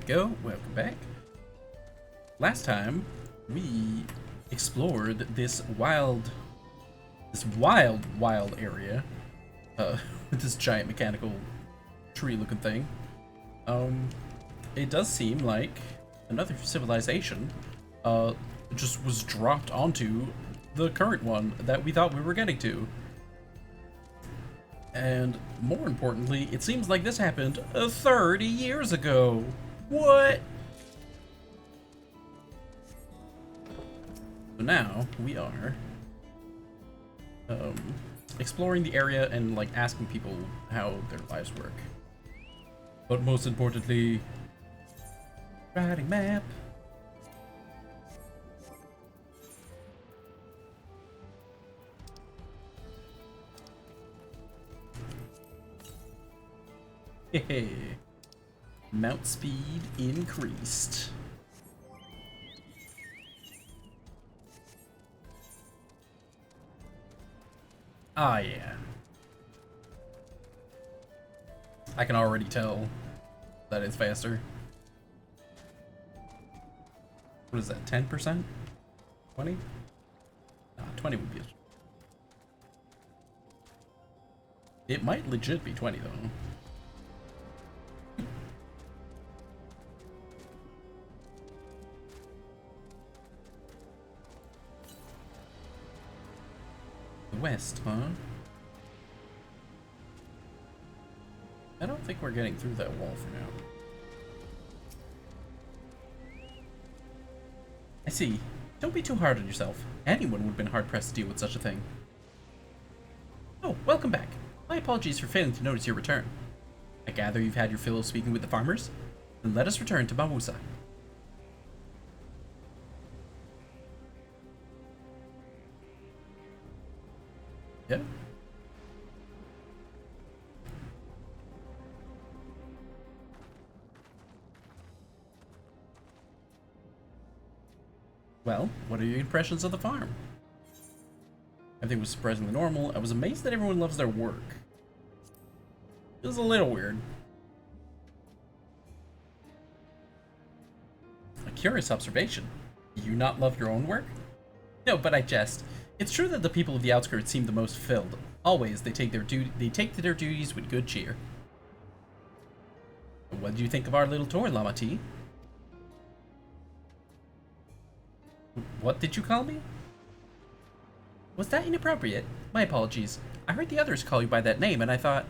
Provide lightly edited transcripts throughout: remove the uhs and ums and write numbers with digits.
go. Welcome back. Last time, we explored this wild area with this giant mechanical tree-looking thing. It does seem like another civilization just was dropped onto the current one that we thought we were getting to. And more importantly, it seems like this happened 30 years ago. What? So now we are exploring the area and like asking people how their lives work. But most importantly, writing map. Hey, mount speed increased. Ah, yeah. I can already tell that it's faster. What is that, 10%? 20? Nah, 20 would be... It might legit be 20, though. West, huh? I don't think we're getting through that wall for now. I see. Don't be too hard on yourself. Anyone would have been hard-pressed to deal with such a thing. Oh, welcome back. My apologies for failing to notice your return. I gather you've had your fill of speaking with the farmers? Then let us return to Bamusa. Yeah. Well, what are your impressions of the farm? Everything was surprisingly normal. I was amazed that everyone loves their work. It was a little weird. A curious observation. Do you not love your own work? No, but I jest. It's true that the people of the outskirts seem the most filled. Always, they take to their duties with good cheer. What do you think of our little tour, Lama T? What did you call me? Was that inappropriate? My apologies. I heard the others call you by that name, and I thought...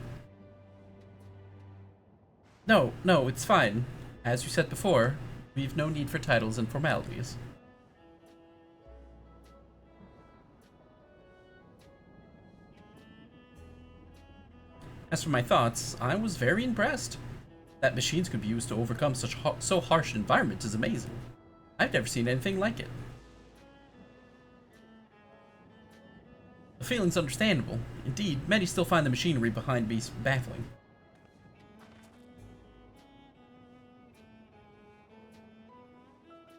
No, it's fine. As you said before, we've no need for titles and formalities. As for my thoughts, I was very impressed. That machines could be used to overcome so harsh an environment is amazing. I've never seen anything like it. The feeling's understandable. Indeed, many still find the machinery behind me baffling.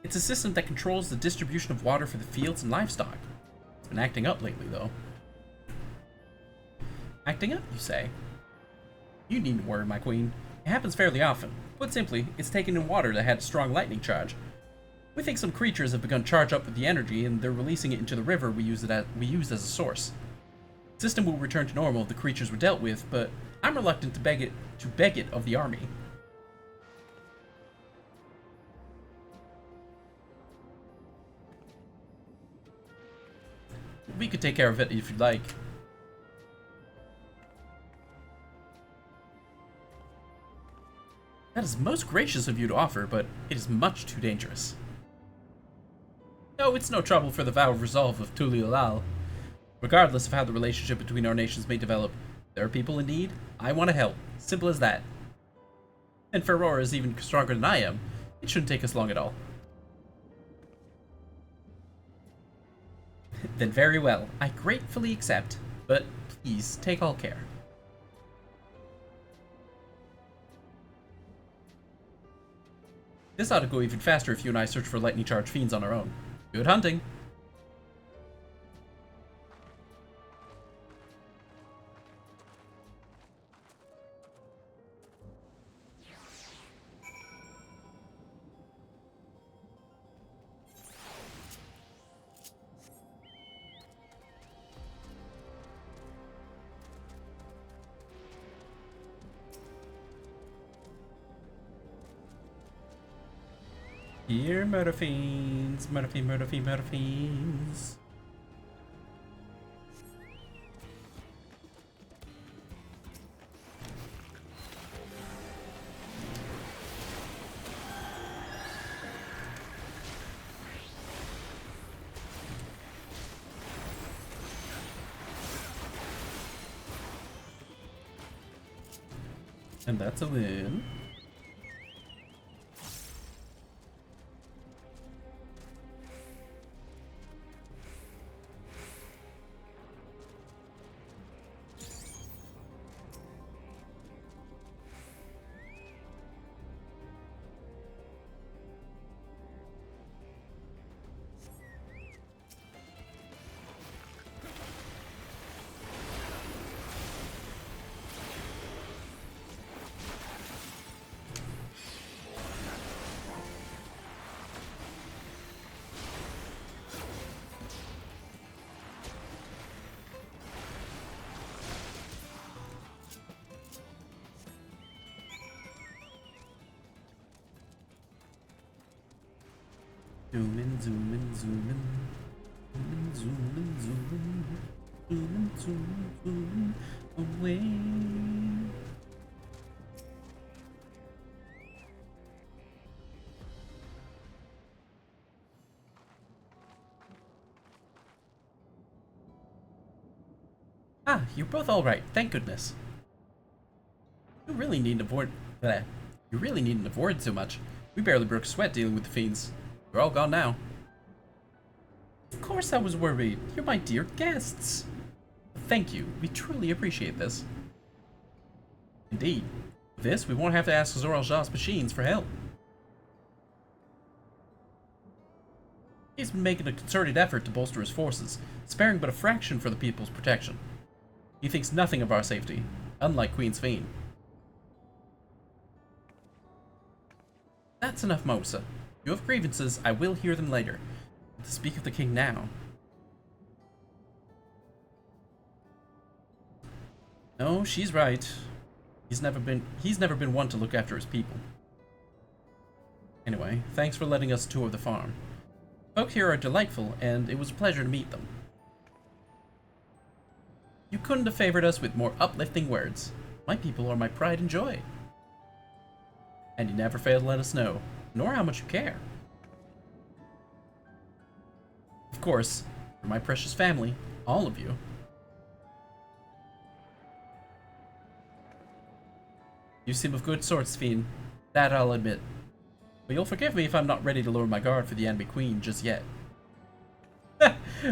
It's a system that controls the distribution of water for the fields and livestock. It's been acting up lately, though. Acting up, you say? You needn't worry, my queen. It happens fairly often. Put simply, it's taken in water that had a strong lightning charge. We think some creatures have begun to charge up with the energy, and they're releasing it into the river we used as a source. The system will return to normal if the creatures were dealt with, but I'm reluctant to beg it of the army. We could take care of it if you'd like. That is most gracious of you to offer, but it is much too dangerous. No, it's no trouble for the vow of resolve of Tuliolal. Regardless of how the relationship between our nations may develop, there are people in need. I want to help. Simple as that. And if Aurora is even stronger than I am, it shouldn't take us long at all. Then very well. I gratefully accept. But please, take all care. This ought to go even faster if you and I search for lightning charged fiends on our own. Good hunting! Here, murder fiends, murder fiend, murder fiend, murder fiends. And that's a win. Zoom in, zoom in, zoom in. Zoom in, zoom in, zoom in. Zoom in, zoom in, zoom in. Away. Ah, you're both alright, thank goodness. You really needn't avoid that. You really needn't avoid so much. We barely broke a sweat dealing with the fiends. They're all gone now. Of course I was worried. You're my dear guests. Thank you. We truly appreciate this. Indeed. With this, we won't have to ask Zoral-Ja's machines for help. He's been making a concerted effort to bolster his forces, sparing but a fraction for the people's protection. He thinks nothing of our safety, unlike Queen's Fiend. That's enough, Mosa. You have grievances, I will hear them later. But to speak of the king now. No, she's right. He's never been one to look after his people. Anyway, thanks for letting us tour the farm. Folk here are delightful, and it was a pleasure to meet them. You couldn't have favored us with more uplifting words. My people are my pride and joy. And you never fail to let us know, nor how much you care. Of course, for my precious family, all of you. You seem of good sorts, Fiend. That I'll admit. But you'll forgive me if I'm not ready to lower my guard for the enemy queen just yet.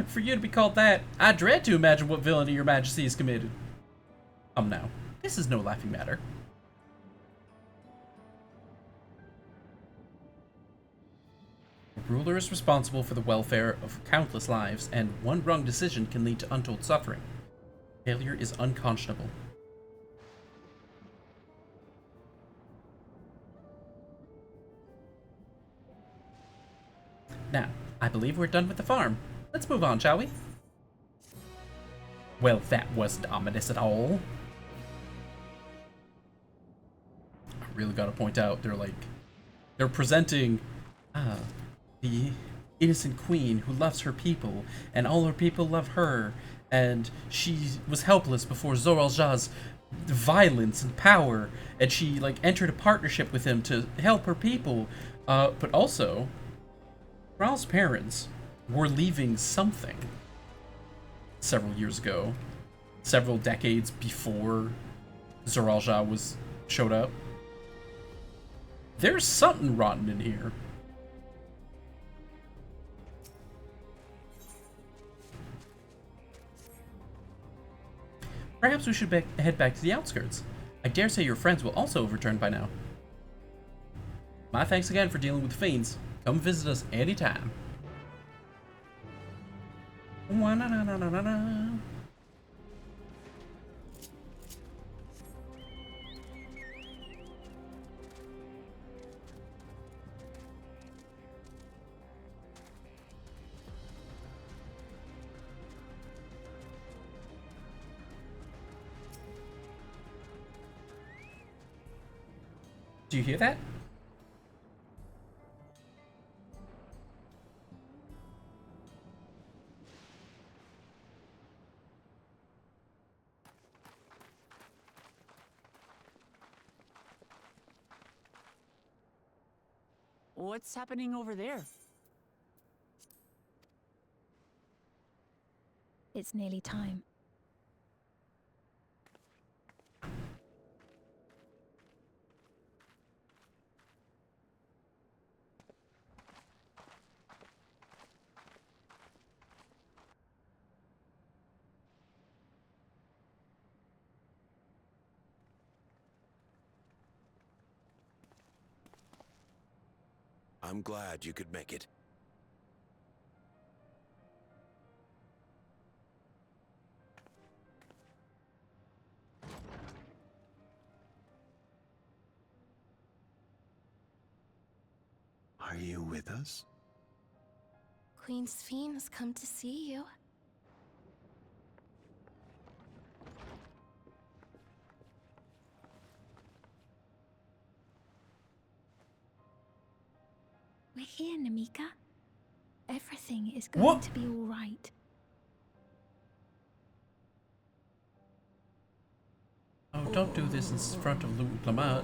For you to be called that, I dread to imagine what villainy your majesty has committed. Come now, this is no laughing matter. The ruler is responsible for the welfare of countless lives, and one wrong decision can lead to untold suffering. Failure is unconscionable. Now, I believe we're done with the farm. Let's move on, shall we? Well, that wasn't ominous at all. I really gotta point out, they're presenting the innocent queen who loves her people, and all her people love her, and she was helpless before Zoral-Ja's violence and power, and she entered a partnership with him to help her people, but also Ral's parents were leaving something several years ago, several decades before Zoral-Ja showed up. There's something rotten in here. Perhaps we should head back to the outskirts. I dare say your friends will also have returned by now. My thanks again for dealing with fiends. Come visit us anytime. Do you hear that? What's happening over there? It's nearly time. I'm glad you could make it. Are you with us? Queen Sphene has come to see you. We're here, Namika. Everything is going to be all right. Oh, don't do this in front of Louis Clement.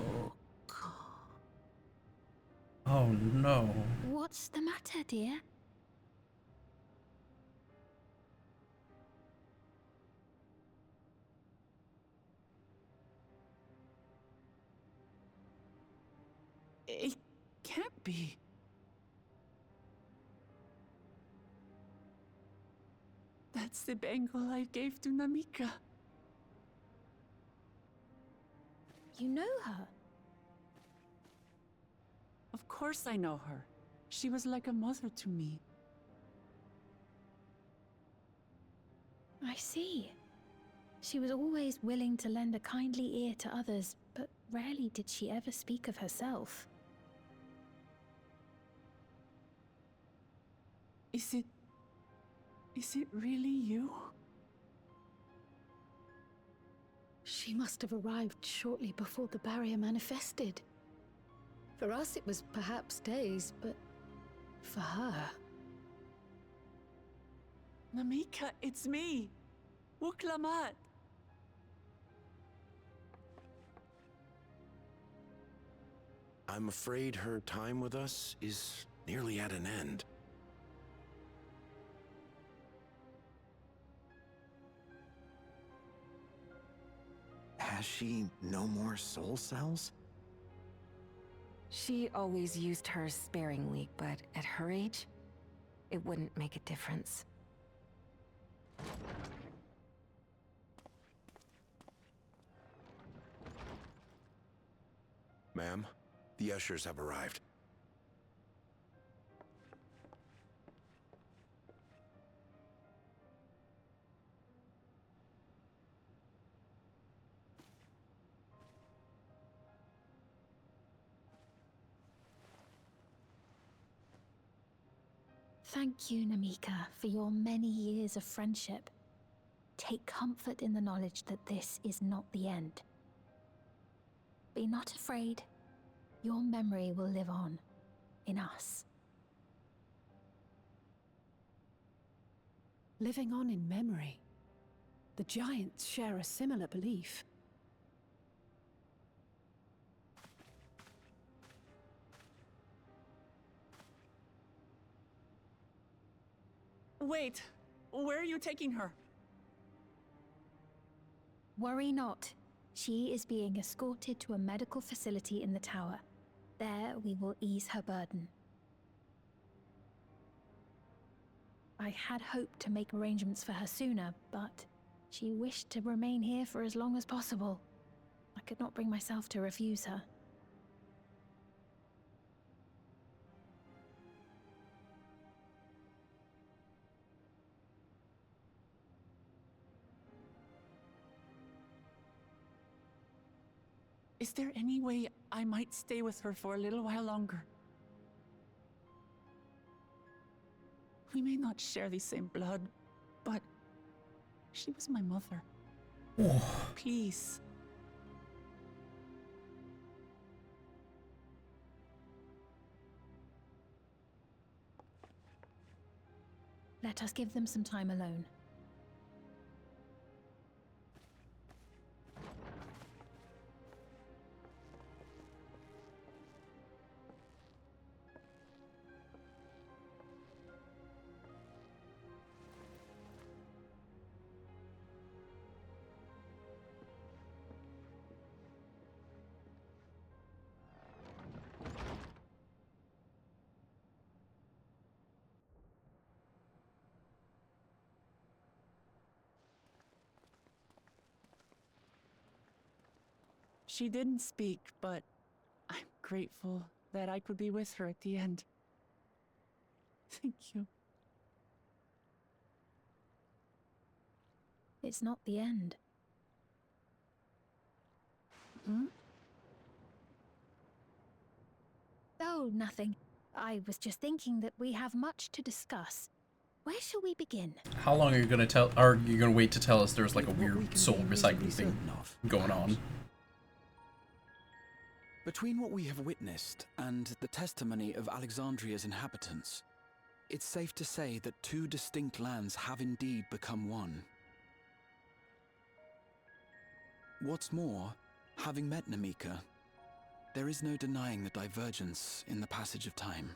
Oh no. What's the matter, dear? It can't be. That's the bangle I gave to Namika. You know her. Of course I know her. She was like a mother to me. I see. She was always willing to lend a kindly ear to others, but rarely did she ever speak of herself. Is it really you? She must have arrived shortly before the barrier manifested. For us, it was perhaps days, but for her... Namika, it's me! Wuklamat! I'm afraid her time with us is nearly at an end. Has she no more soul cells? She always used hers sparingly, but at her age, it wouldn't make a difference. Ma'am, the ushers have arrived. Thank you, Namika, for your many years of friendship. Take comfort in the knowledge that this is not the end. Be not afraid. Your memory will live on in us. Living on in memory. The Giants share a similar belief. Wait! Where are you taking her? Worry not. She is being escorted to a medical facility in the tower. There we will ease her burden. I had hoped to make arrangements for her sooner, but she wished to remain here for as long as possible. I could not bring myself to refuse her. Is there any way I might stay with her for a little while longer? We may not share the same blood, but she was my mother. Please. Let us give them some time alone. She didn't speak, but I'm grateful that I could be with her at the end. Thank you. It's not the end. Hmm? Oh, nothing. I was just thinking that we have much to discuss. Where shall we begin? How long are you gonna tell? Are you gonna wait to tell us there's like a What we weird can soul be recycling reasonably thing certain of, going on? perhaps. Between what we have witnessed and the testimony of Alexandria's inhabitants, it's safe to say that two distinct lands have indeed become one. What's more, having met Namika, there is no denying the divergence in the passage of time.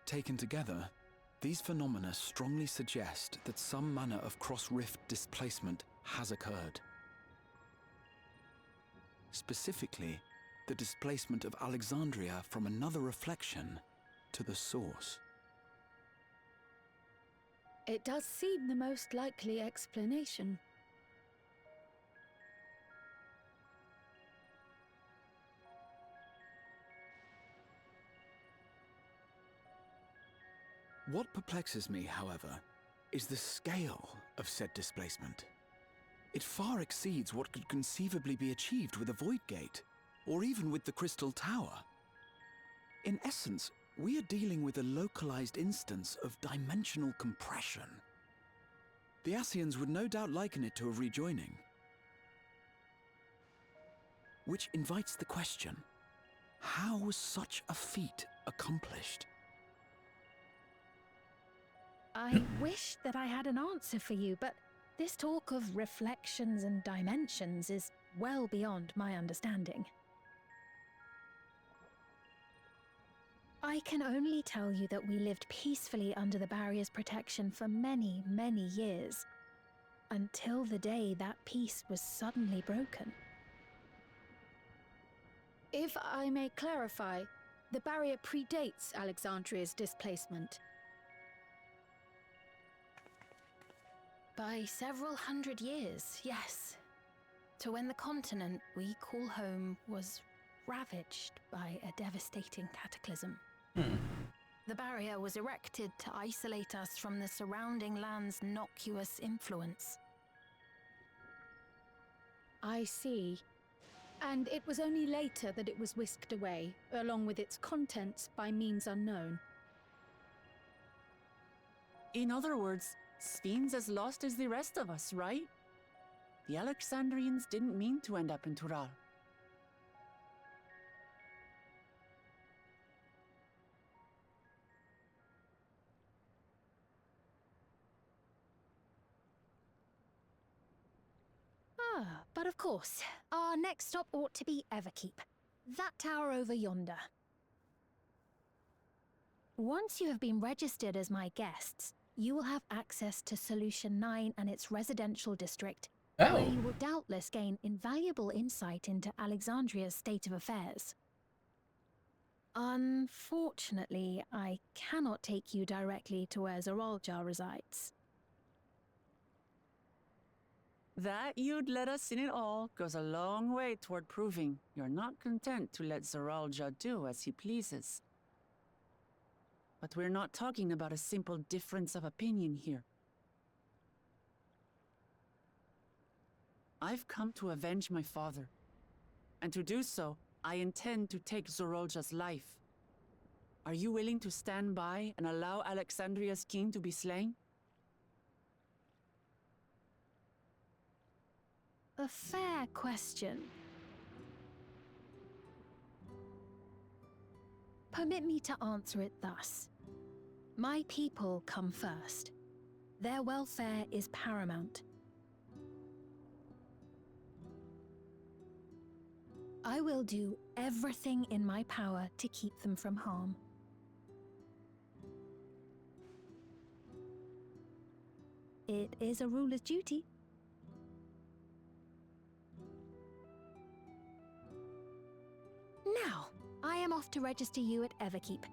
Taken together, these phenomena strongly suggest that some manner of cross-rift displacement has occurred. Specifically, the displacement of Alexandria from another reflection to the source. It does seem the most likely explanation. What perplexes me, however, is the scale of said displacement. It far exceeds what could conceivably be achieved with a void gate, or even with the Crystal Tower. In essence, we are dealing with a localized instance of dimensional compression. The Ascians would no doubt liken it to a rejoining. Which invites the question, how was such a feat accomplished? I wish that I had an answer for you, but this talk of reflections and dimensions is well beyond my understanding. I can only tell you that we lived peacefully under the barrier's protection for many, many years, until the day that peace was suddenly broken. If I may clarify, the barrier predates Alexandria's displacement. By several hundred years, yes. To when the continent we call home was ravaged by a devastating cataclysm. The barrier was erected to isolate us from the surrounding land's noxious influence. I see. And it was only later that it was whisked away, along with its contents, by means unknown. In other words, Sphene's as lost as the rest of us, right? The Alexandrians didn't mean to end up in Tural. But of course, our next stop ought to be Everkeep. That tower over yonder. Once you have been registered as my guests, you will have access to Solution 9 and its residential district, where you will doubtless gain invaluable insight into Alexandria's state of affairs. Unfortunately, I cannot take you directly to where Zeraljar resides. That you'd let us in it all goes a long way toward proving you're not content to let Zeraljar do as he pleases. But we're not talking about a simple difference of opinion here. I've come to avenge my father, and to do so, I intend to take Zeraljar's life. Are you willing to stand by and allow Alexandria's king to be slain? A fair question. Permit me to answer it thus. My people come first. Their welfare is paramount. I will do everything in my power to keep them from harm. It is a ruler's duty. Now, I am off to register you at Everkeep.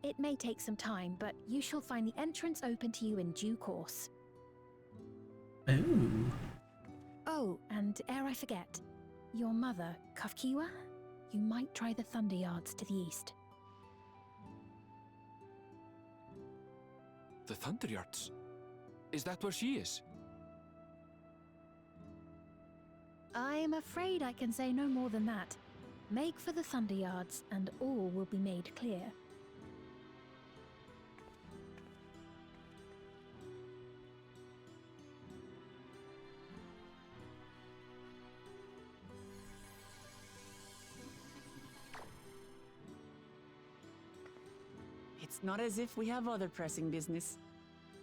It may take some time, but you shall find the entrance open to you in due course. Ooh. Oh, Oh, and ere I forget, your mother, Kafkiwa, you might try the Thunder Yards to the east. The Thunder Yards? Is that where she is? I'm afraid I can say no more than that. Make for the Thunder Yards, and all will be made clear. It's not as if we have other pressing business.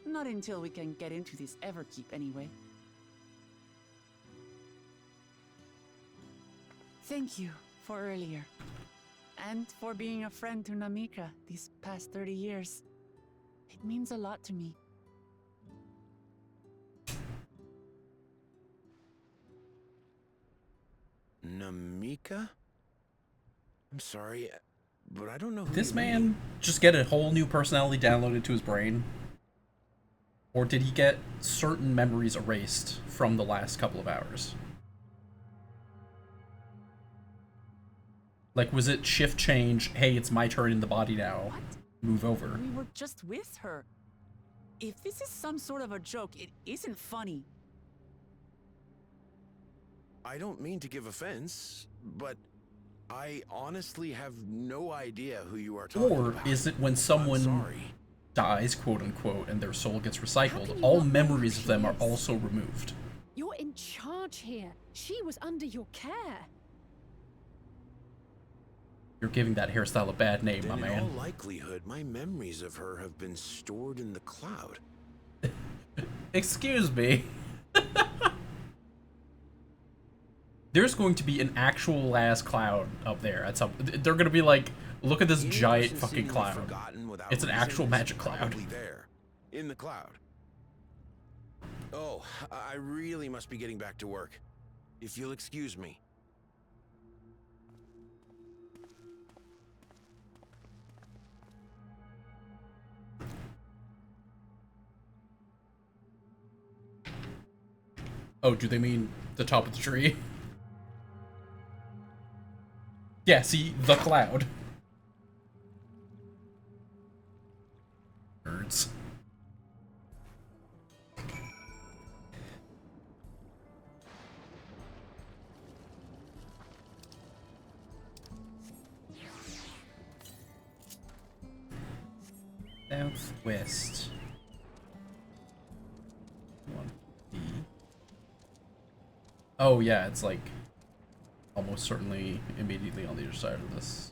Not until we can get into this Everkeep, anyway. Thank you for earlier. And for being a friend to Namika these past 30 years. It means a lot to me. Namika? I'm sorry, but I don't know who This you man mean. just get a whole new personality downloaded to his brain? Or did he get certain memories erased from the last couple of hours? Like, was it shift change, hey, it's my turn in the body now, What? move over? We were just with her. If this is some sort of a joke, it isn't funny. I don't mean to give offense, but I honestly have no idea who you are talking Or about. is it when I'm someone sorry. dies, quote unquote, and their soul gets How recycled, can you all not know memories who of them she are is? also removed? You're in charge here. She was under your care. You're giving that hairstyle a bad name, Then my in all man. likelihood, my memories of her have been stored in the cloud. Excuse me. There's going to be an actual ass cloud up there at some. They're gonna be like, look at this The giant universe is fucking seemingly cloud. forgotten without It's an reason actual is magic cloud. probably there, in the cloud. Oh, I really must be getting back to work. If you'll excuse me. Oh, do they mean the top of the tree? Yeah, see, the cloud. Nerds. Southwest. One B. Oh yeah, it's like almost certainly immediately on the other side of this.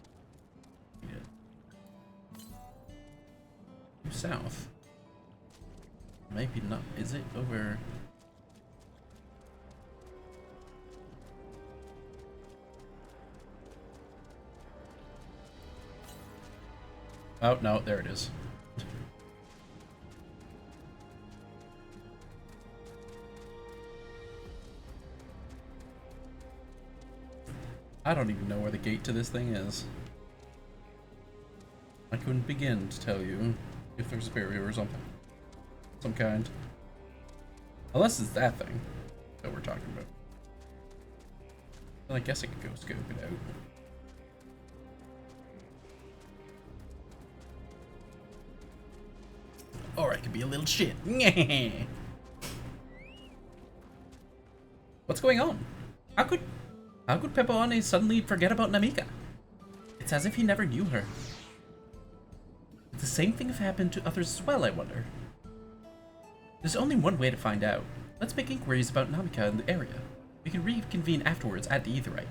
Due south. Maybe not. Is it over? Oh no, there it is. I don't even know where the gate to this thing is. I couldn't begin to tell you if there's a barrier or something. Some kind. Unless it's that thing that we're talking about. Then I guess I could go scope it out. Or I could be a little shit. What's going on? How could Pepperoni suddenly forget about Namika? It's as if he never knew her. Would the same thing have happened to others as well, I wonder? There's only one way to find out. Let's make inquiries about Namika in the area. We can reconvene afterwards at the Aetheryte.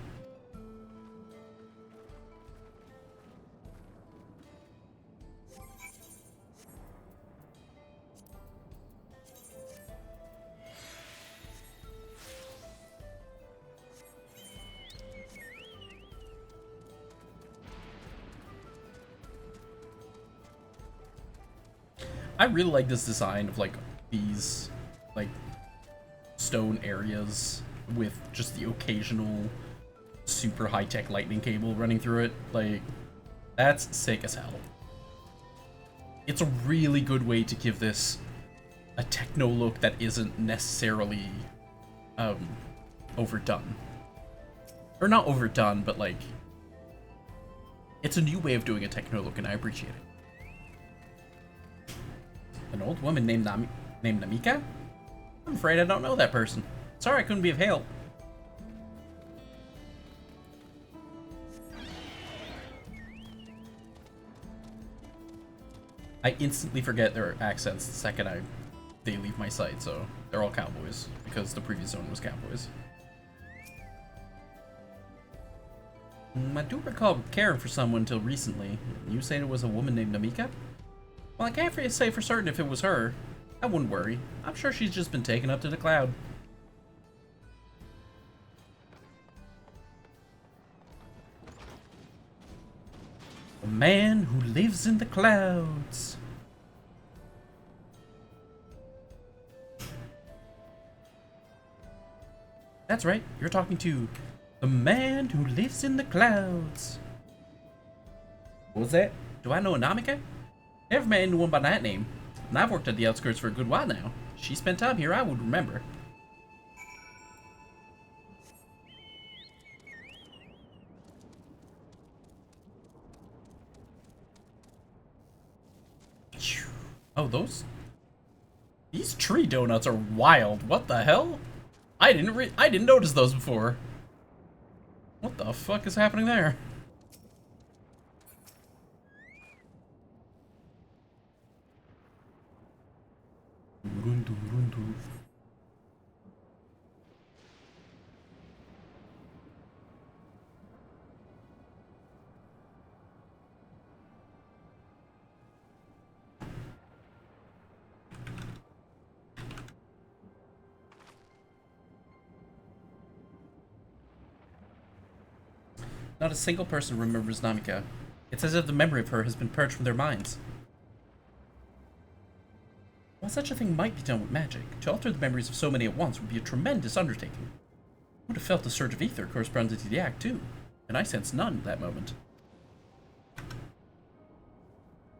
I really like this design of like these like stone areas with just the occasional super high-tech lightning cable running through it. Like, that's sick as hell. It's a really good way to give this a techno look that isn't necessarily overdone. Or not overdone, but like, it's a new way of doing a techno look, and I appreciate it. An old woman named Namika? I'm afraid I don't know that person. Sorry I couldn't be of help. I instantly forget their accents the second they leave my sight, so they're all cowboys, because the previous owner was cowboys. I do recall caring for someone until recently. You saying it was a woman named Namika? Well, I can't say for certain if it was her. I wouldn't worry. I'm sure she's just been taken up to the cloud. A man who lives in the clouds. That's right, you're talking to the man who lives in the clouds. What was that? Do I know a Namika? Never met anyone by that name, and I've worked at the outskirts for a good while now. She spent time here, I would remember. Oh, these tree donuts are wild. What the hell? I didn't notice those before. What the fuck is happening there? Not a single person remembers Namika. It's as if the memory of her has been purged from their minds. While such a thing might be done with magic, to alter the memories of so many at once would be a tremendous undertaking. I would have felt the surge of ether corresponding to the act, too, and I sensed none at that moment.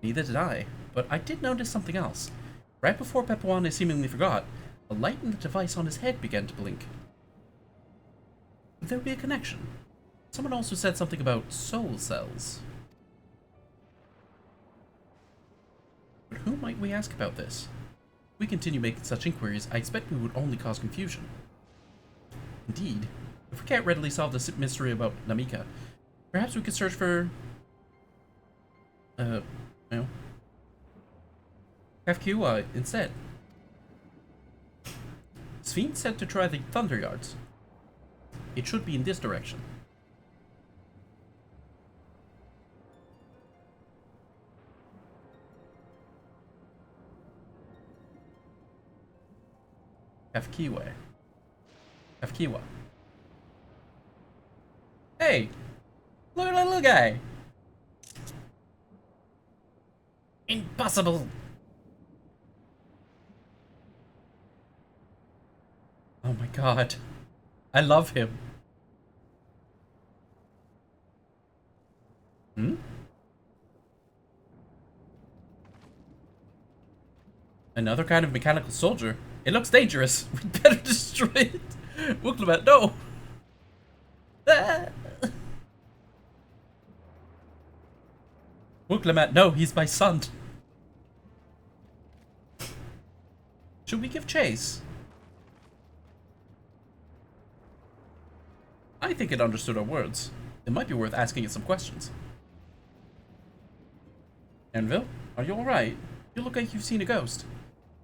Neither did I, but I did notice something else. Right before Pepuane seemingly forgot, a light in the device on his head began to blink. Would there be a connection? Someone also said something about soul cells. But who might we ask about this? If we continue making such inquiries, I expect we would only cause confusion. Indeed, if we can't readily solve this mystery about Namika, perhaps we could search for... Kafkiwa instead. Sphene said to try the Thunder Yards. It should be in this direction. Kafkiwa. Hey! Look at that little guy! Impossible! Oh my god. I love him. Hmm? Another kind of mechanical soldier? It looks dangerous. We'd better destroy it. Wuklemat, no! Ah! Wuklemat, no, he's my son. Should we give chase? I think it understood our words. It might be worth asking it some questions. Anvil, are you alright? You look like you've seen a ghost.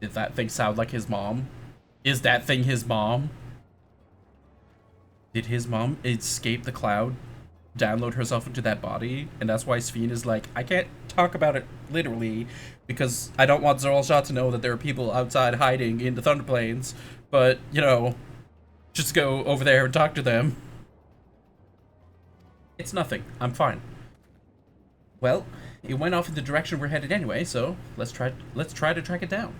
Did that thing sound like his mom? Is that thing his mom? Did his mom escape the cloud, download herself into that body, and that's why Sphene is like, I can't talk about it literally because I don't want Zeralshah to know that there are people outside hiding in the Thunder Plains, but, you know, just go over there and talk to them. It's nothing. I'm fine. Well, it went off in the direction we're headed anyway, so let's try to track it down.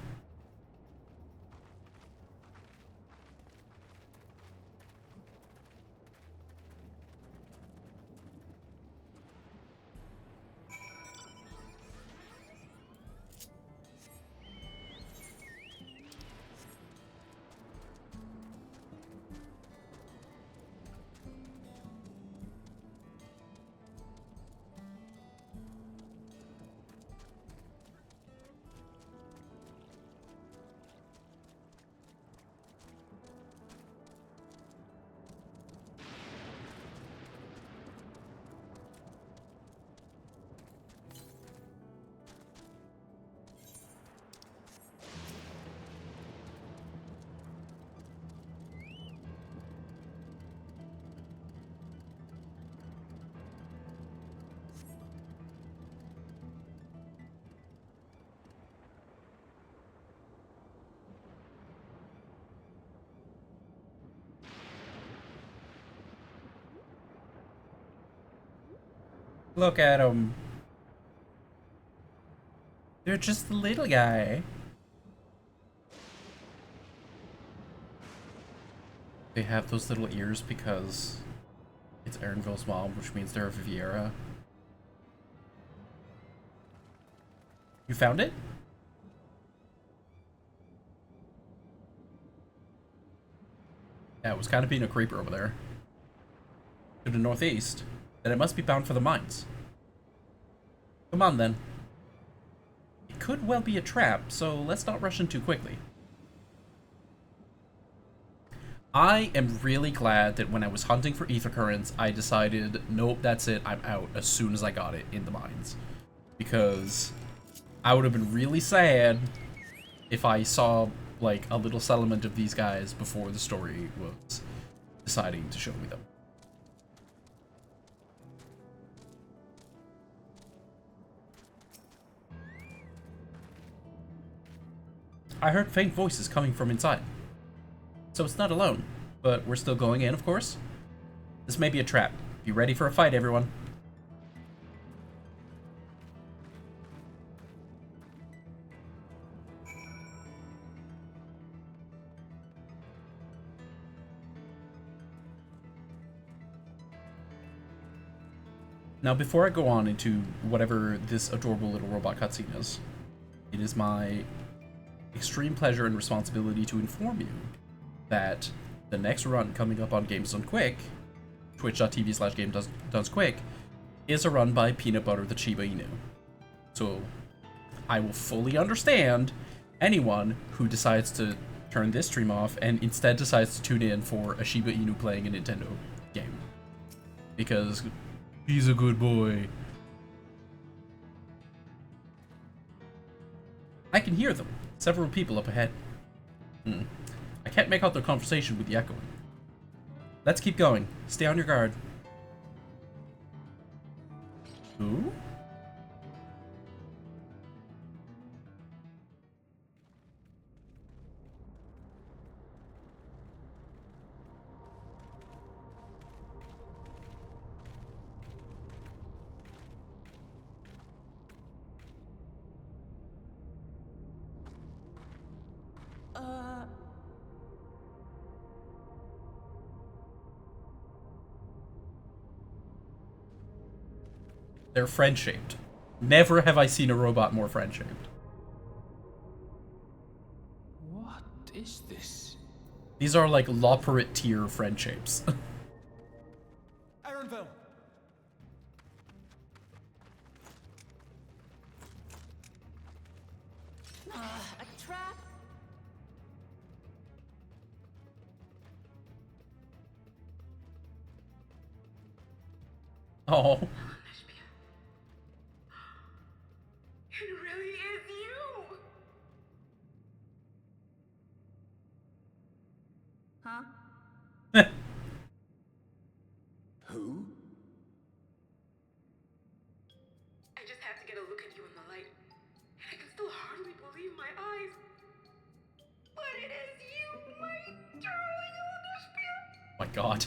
Look at them. They're just a little guy. They have those little ears because it's Erinville's mom, which means they're a Viviera. You found it? Yeah, it was kind of being a creeper over there. To the northeast. Then it must be bound for the mines. Come on, then. It could well be a trap, so let's not rush in too quickly. I am really glad that when I was hunting for ether currents, I decided, nope, that's it, I'm out as soon as I got it in the mines. Because I would have been really sad if I saw, like, a little settlement of these guys before the story was deciding to show me them. I heard faint voices coming from inside. So it's not alone, but we're still going in, of course. This may be a trap. Be ready for a fight, everyone. Now, before I go on into whatever this adorable little robot cutscene is, it is my extreme pleasure and responsibility to inform you that the next run coming up on Games Done Quick, twitch.tv/GameDonesQuick, is a run by Peanut Butter the Shiba Inu. So I will fully understand anyone who decides to turn this stream off and instead decides to tune in for a Shiba Inu playing a Nintendo game. Because he's a good boy. I can hear them. Several people up ahead. I can't make out their conversation with the echoing. Let's keep going. Stay on your guard. Who? They're friend-shaped. Never have I seen a robot more friend-shaped. What is this? These are like Loperate tier friend shapes. Erinville! A trap? Oh. It really is you! Huh? Who? I just have to get a look at you in the light, and I can still hardly believe my eyes. But it is you, my darling Wonderspiel! My god.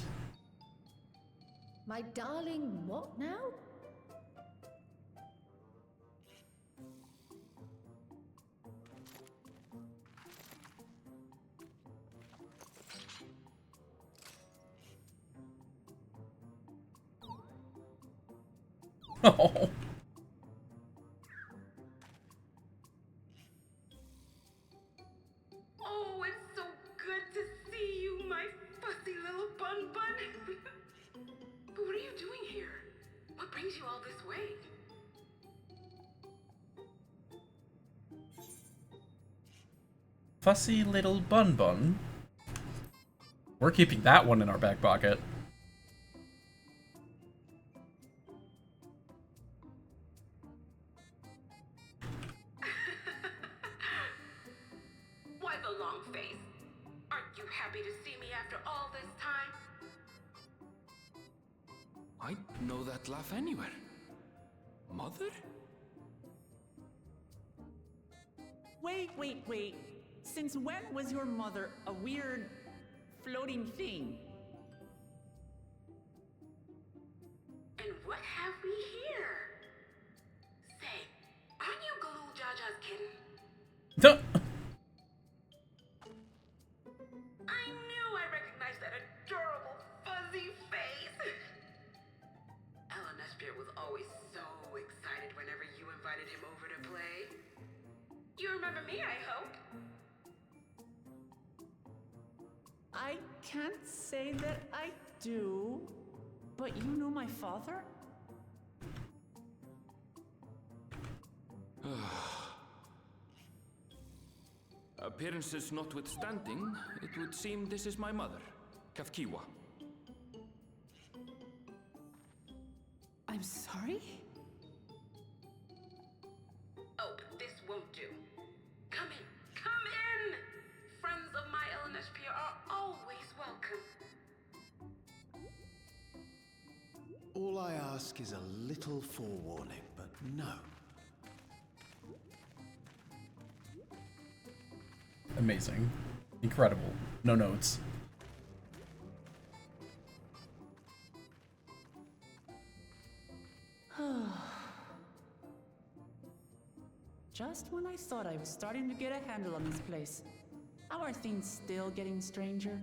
My darling, what now? Oh. Oh, it's so good to see you, my fussy little bun bun. But what are you doing here? What brings you all this way? Fussy little bun bun. We're keeping that one in our back pocket. Why the long face? Aren't you happy to see me after all this time? I'd know that laugh anywhere. Mother? Wait. Since when was your mother a weird floating thing? And what have we here? Spirit was always so excited whenever you invited him over to play. You remember me, I hope? I can't say that I do, but you know my father? Appearances notwithstanding, it would seem this is my mother, Kafkiwa. I'm sorry? Oh, this won't do. Come in, come in! Friends of my LNSP are always welcome. All I ask is a little forewarning, but no. Amazing. Incredible. No notes. Just when I thought I was starting to get a handle on this place, how are things still getting stranger?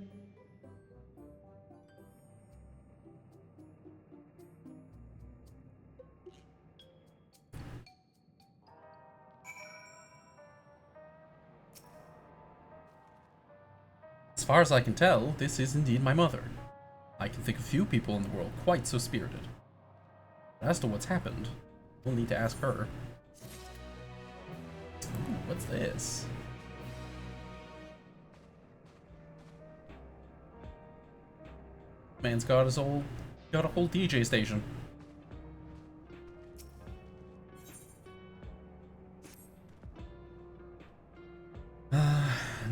As far as I can tell, this is indeed my mother. I can think of few people in the world quite so spirited. But as to what's happened, we'll need to ask her. Ooh, what's this? Man's got a whole DJ station.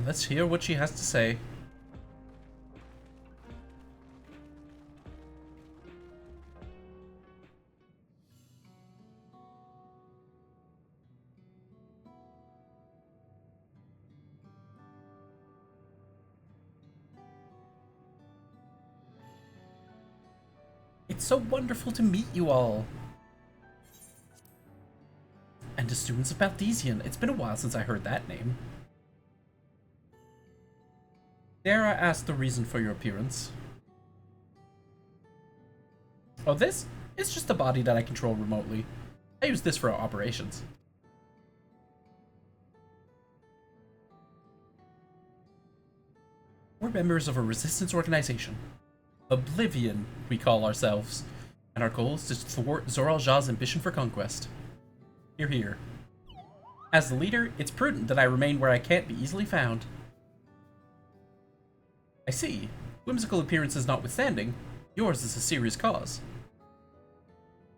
Let's hear what she has to say. It's so wonderful to meet you all. And the students of Baltesian. It's been a while since I heard that name. Dare I ask the reason for your appearance? Oh, this? It's just a body that I control remotely. I use this for our operations. We're members of a resistance organization. Oblivion, we call ourselves. And our goal is to thwart Zoral Ja's ambition for conquest. Hear, hear. As the leader, it's prudent that I remain where I can't be easily found. I see. Whimsical appearances notwithstanding, yours is a serious cause.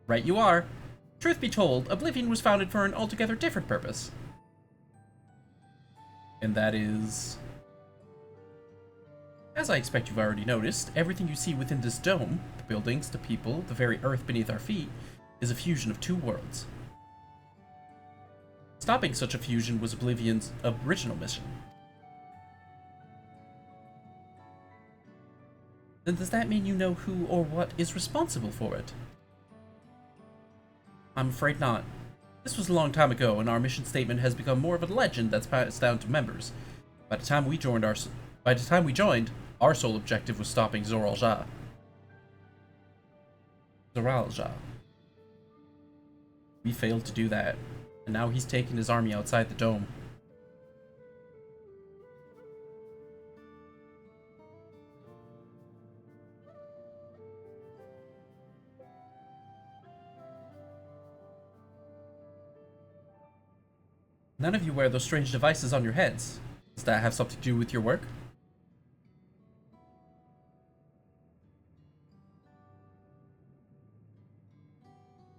Right you are. Truth be told, Oblivion was founded for an altogether different purpose. And that is... As I expect you've already noticed, everything you see within this dome, the buildings, the people, the very earth beneath our feet, is a fusion of two worlds. Stopping such a fusion was Oblivion's original mission. Then does that mean you know who or what is responsible for it? I'm afraid not. This was a long time ago, and our mission statement has become more of a legend that's passed down to members. By the time we joined, our sole objective was stopping Zoral Ja. Zoral Ja. We failed to do that, and now he's taken his army outside the dome. None of you wear those strange devices on your heads. Does that have something to do with your work?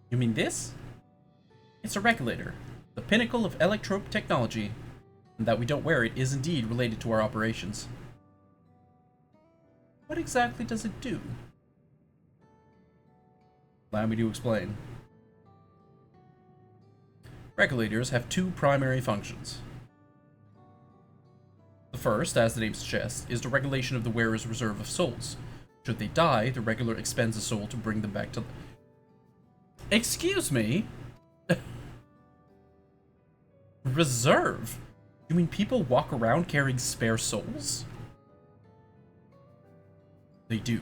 You mean this? It's a regulator, the pinnacle of electrope technology, and that we don't wear it is indeed related to our operations. What exactly does it do? Allow me to explain. Regulators have two primary functions. The first, as the name suggests, is the regulation of the wearer's reserve of souls. Should they die, the regulator expends a soul to bring them back to... Excuse me? Reserve? You mean people walk around carrying spare souls? They do.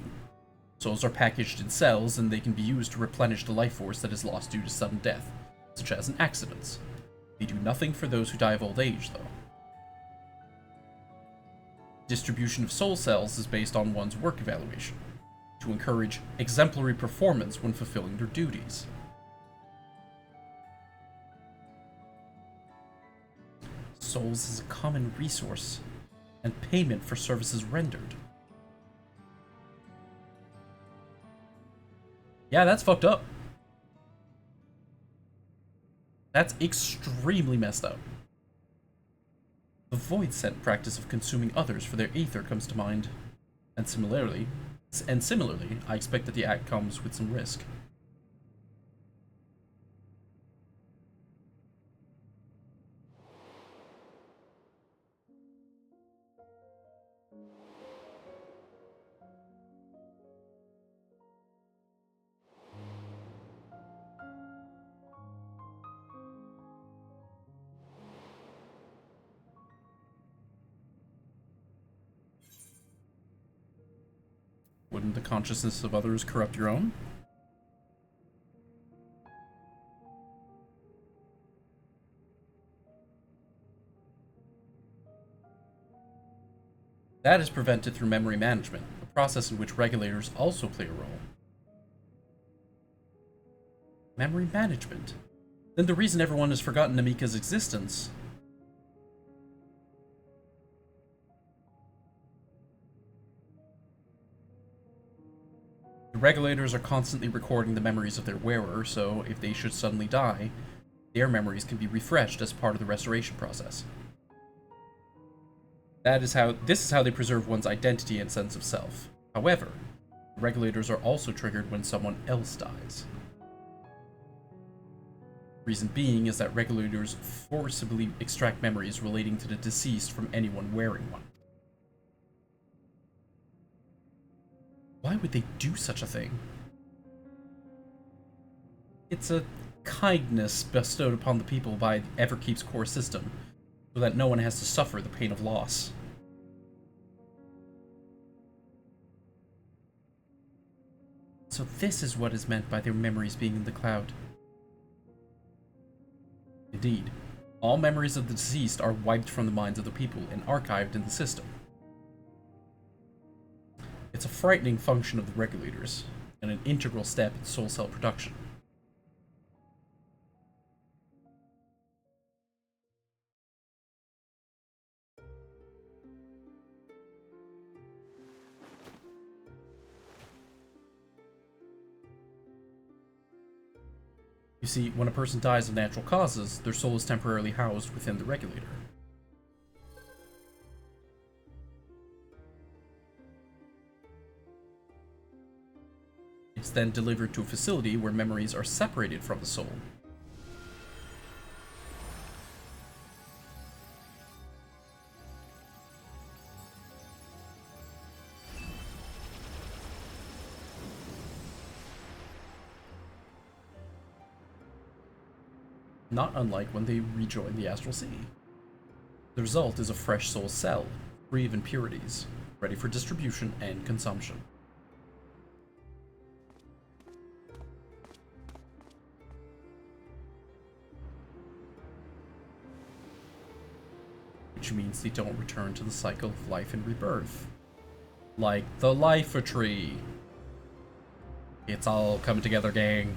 Souls are packaged in cells, and they can be used to replenish the life force that is lost due to sudden death, such as in accidents. They do nothing for those who die of old age, though. Distribution of soul cells is based on one's work evaluation, to encourage exemplary performance when fulfilling their duties. Souls is a common resource and payment for services rendered. Yeah, that's fucked up. That's extremely messed up. The void scent practice of consuming others for their ether comes to mind, and similarly, I expect that the act comes with some risk. Wouldn't the consciousness of others corrupt your own? That is prevented through memory management, a process in which regulators also play a role. Memory management? Then the reason everyone has forgotten Namika's existence. The regulators are constantly recording the memories of their wearer, so if they should suddenly die, their memories can be refreshed as part of the restoration process. This is how they preserve one's identity and sense of self. However, the regulators are also triggered when someone else dies. Reason being is that regulators forcibly extract memories relating to the deceased from anyone wearing one. Why would they do such a thing? It's a kindness bestowed upon the people by Everkeep's core system, so that no one has to suffer the pain of loss. So this is what is meant by their memories being in the cloud. Indeed, all memories of the deceased are wiped from the minds of the people and archived in the system. It's a frightening function of the regulators, and an integral step in soul cell production. You see, when a person dies of natural causes, their soul is temporarily housed within the regulator. It's then delivered to a facility where memories are separated from the soul. Not unlike when they rejoin the astral sea. The result is a fresh soul cell, free of impurities, ready for distribution and consumption. Which means they don't return to the cycle of life and rebirth. Like the Life Tree. It's all coming together, gang.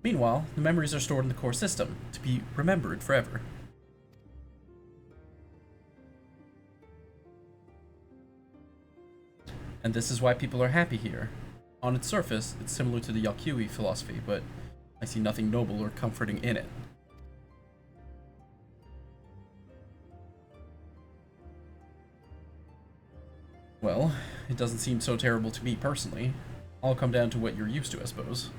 Meanwhile, the memories are stored in the core system, to be remembered forever. And this is why people are happy here. On its surface, it's similar to the Yakyui philosophy, but I see nothing noble or comforting in it. Well, it doesn't seem so terrible to me personally. All come down to what you're used to, I suppose.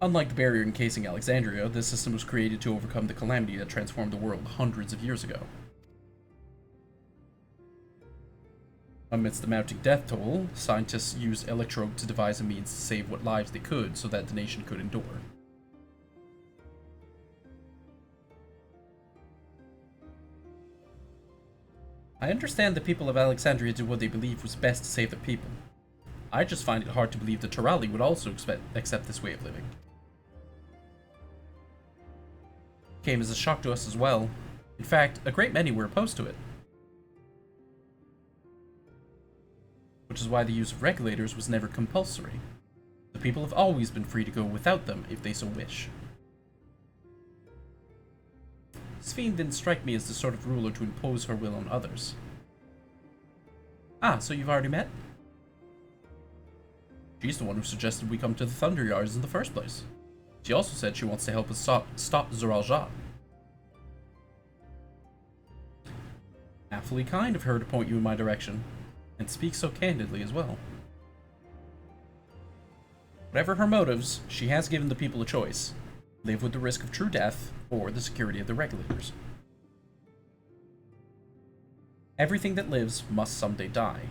Unlike the barrier encasing Alexandria, this system was created to overcome the calamity that transformed the world hundreds of years ago. Amidst the mounting death toll, scientists used Electrode to devise a means to save what lives they could so that the nation could endure. I understand the people of Alexandria did what they believed was best to save their people. I just find it hard to believe the Terali would also accept this way of living. It came as a shock to us as well. In fact, a great many were opposed to it. Which is why the use of regulators was never compulsory. The people have always been free to go without them if they so wish. Sphene didn't strike me as the sort of ruler to impose her will on others. Ah, so you've already met? She's the one who suggested we come to the Thunder Yards in the first place. She also said she wants to help us stop Zoral-Ja. Awfully kind of her to point you in my direction, and speak so candidly as well. Whatever her motives, she has given the people a choice. Live with the risk of true death, or the security of the regulators. Everything that lives must someday die.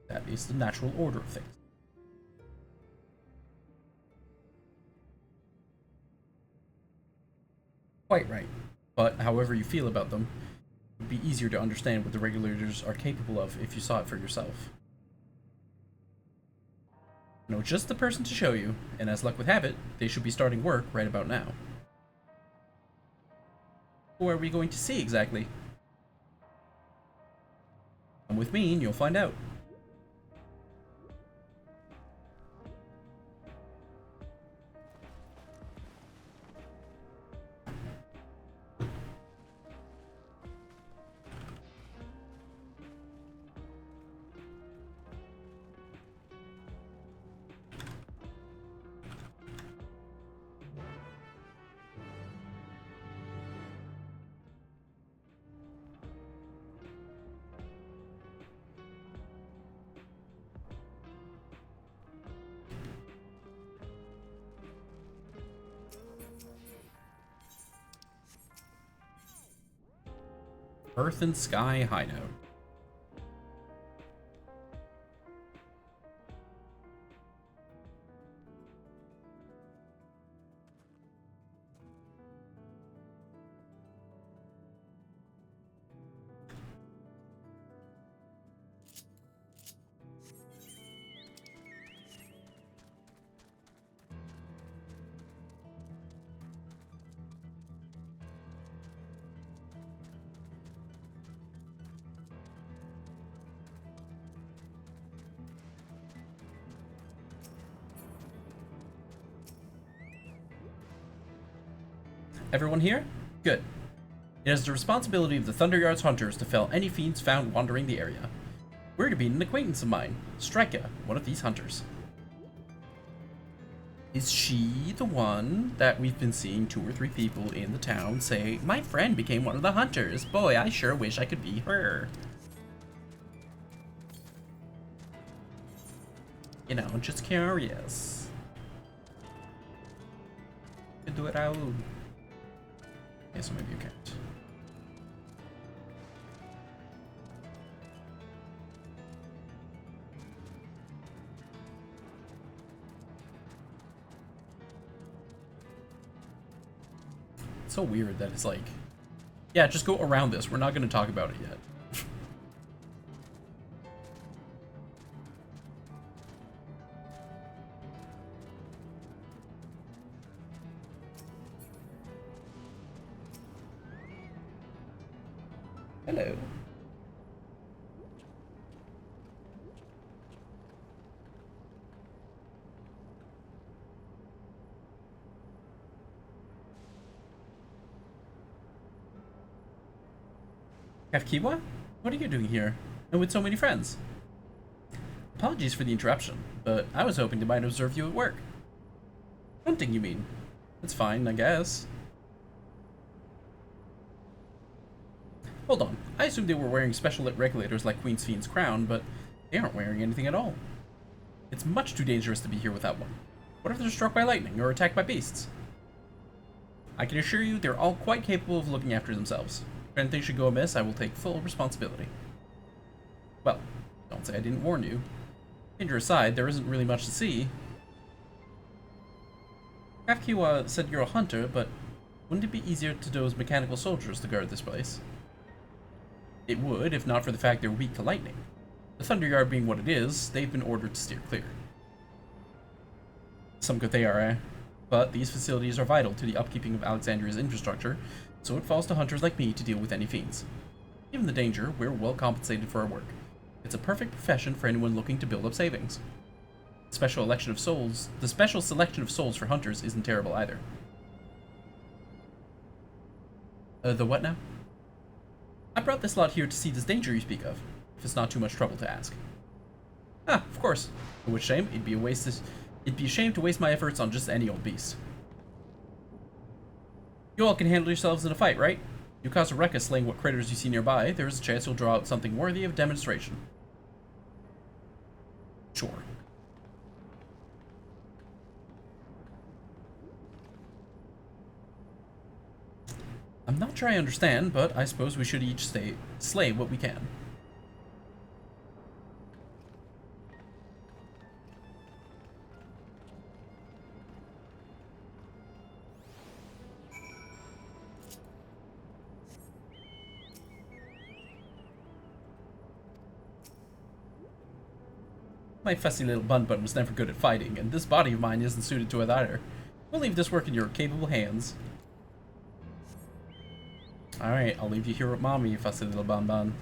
That is the natural order of things. Quite right. But however you feel about them, it would be easier to understand what the regulators are capable of if you saw it for yourself. I know just the person to show you, and as luck would have it, they should be starting work right about now. Who are we going to see exactly? Come with me and you'll find out. Earth and Sky Hideout. Everyone here? Good. It is the responsibility of the Thunderyard's hunters to fell any fiends found wandering the area. We're to meet an acquaintance of mine, Strika, one of these hunters. Is she the one that we've been seeing 2 or 3 people in the town say, my friend became one of the hunters? Boy, I sure wish I could be her. You know, just curious. Could do it out. Okay, so maybe you can't. It's so weird that it's like, yeah, just go around this. We're not going to talk about it yet. Hello. Kafkiwa? What are you doing here? And with so many friends? Apologies for the interruption, but I was hoping to might observe you at work. Hunting, you mean? That's fine, I guess. Hold on, I assumed they were wearing special lit regulators like Queen Sphene's crown, but they aren't wearing anything at all. It's much too dangerous to be here without one. What if they're struck by lightning or attacked by beasts? I can assure you they're all quite capable of looking after themselves. If anything should go amiss, I will take full responsibility. Well, don't say I didn't warn you. Danger aside, there isn't really much to see. Kafkiwa said you're a hunter, but wouldn't it be easier to dose mechanical soldiers to guard this place? It would, if not for the fact they're weak to lightning. The Thunderyard being what it is, they've been ordered to steer clear. Some good they are, eh? But these facilities are vital to the upkeeping of Alexandria's infrastructure, so it falls to hunters like me to deal with any fiends. Given the danger, we're well compensated for our work. It's a perfect profession for anyone looking to build up savings. The special selection of souls for hunters isn't terrible either. The what now? I brought this lot here to see this danger you speak of, if it's not too much trouble to ask. Ah, of course. For which shame, it'd be a shame to waste my efforts on just any old beast. You all can handle yourselves in a fight, right? You cause a ruckus slaying what critters you see nearby, there is a chance you'll draw out something worthy of demonstration. Sure. I'm not sure I understand, but I suppose we should each slay what we can. My fussy little bun-bun was never good at fighting, and this body of mine isn't suited to it either. We'll leave this work in your capable hands. Alright, I'll leave you here with mommy, you fussy little bun-bun.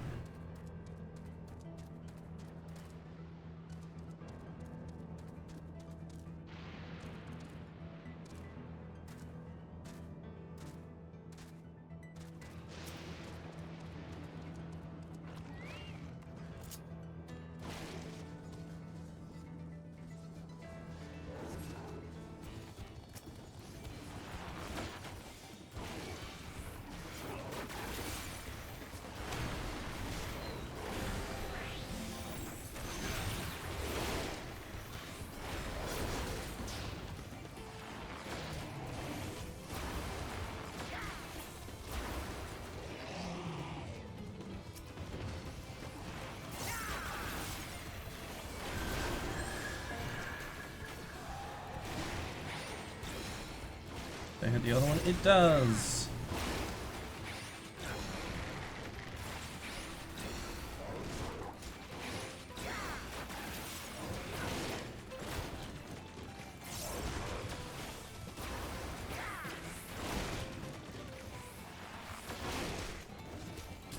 Did I hit the other one? It does!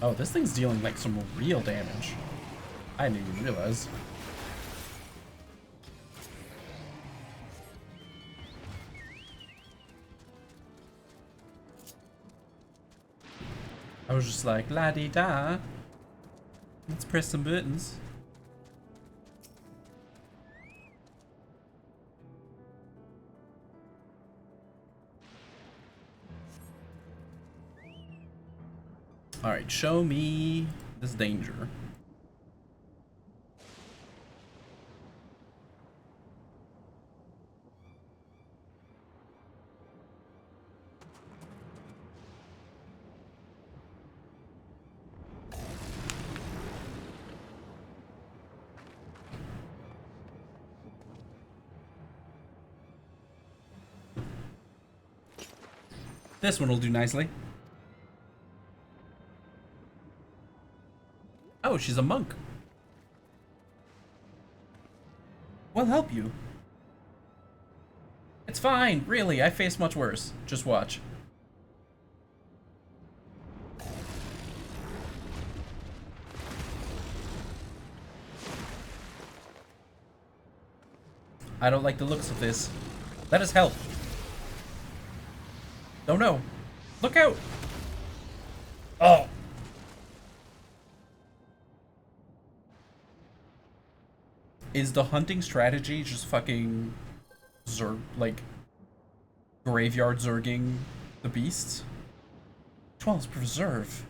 Oh, this thing's dealing like some real damage. I didn't even realize. I was just like, la-di-da. Let's press some buttons. Alright, show me this danger. This one will do nicely. Oh, she's a monk. We'll help you. It's fine, really. I faced much worse. Just watch. I don't like the looks of this. Let us help. Oh no! Look out! Oh! Is the hunting strategy just fucking like graveyard zerging the beasts? 12's preserve.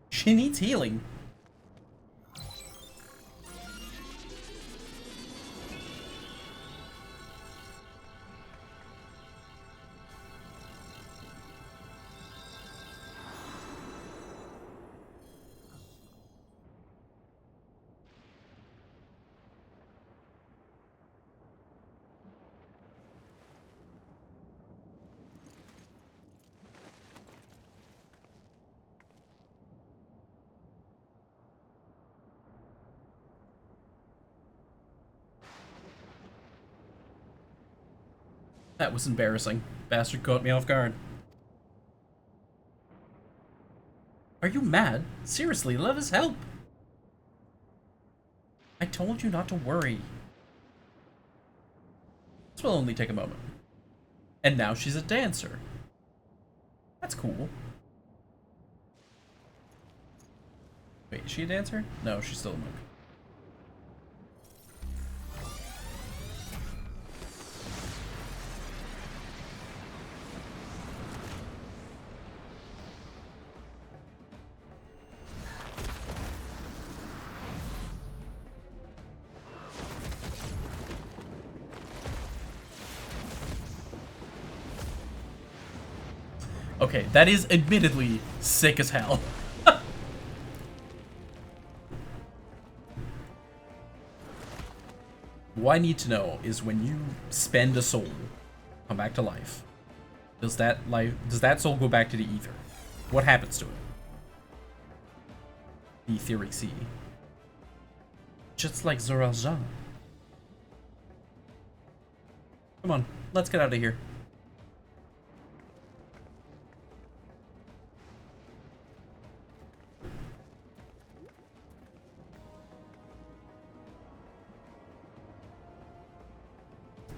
She needs healing. That was embarrassing. Bastard caught me off guard. Are you mad? Seriously, let us help. I told you not to worry. This will only take a moment. And now she's a dancer. That's cool. Wait, is she a dancer? No, she's still a monk. Okay, that is admittedly sick as hell. What I need to know is when you spend a soul, come back to life, does that soul go back to the ether? What happens to it? The etheric sea. Just like Zoral-Ja. Come on, let's get out of here.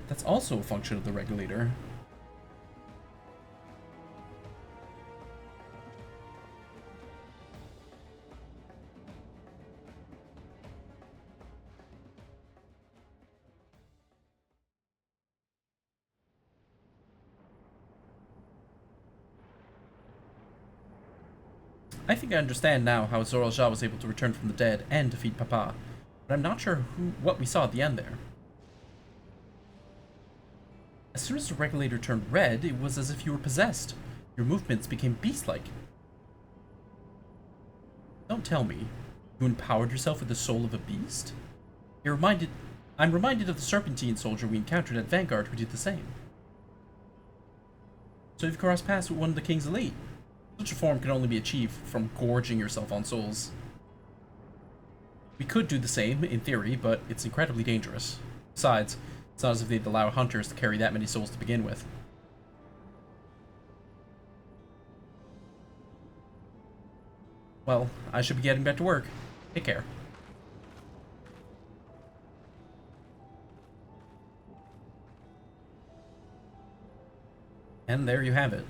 That's also a function of the regulator. I think I understand now how Zoral-Ja was able to return from the dead and defeat Papa, but I'm not sure what we saw at the end there. As soon as the regulator turned red, it was as if you were possessed. Your movements became beast-like. Don't tell me. You empowered yourself with the soul of a beast? I'm reminded of the Serpentine soldier we encountered at Vanguard who did the same. So you've crossed paths with one of the King's elite. Such a form can only be achieved from gorging yourself on souls. We could do the same, in theory, but it's incredibly dangerous. Besides, it's not as if they'd allow hunters to carry that many souls to begin with. Well, I should be getting back to work. Take care. And there you have it.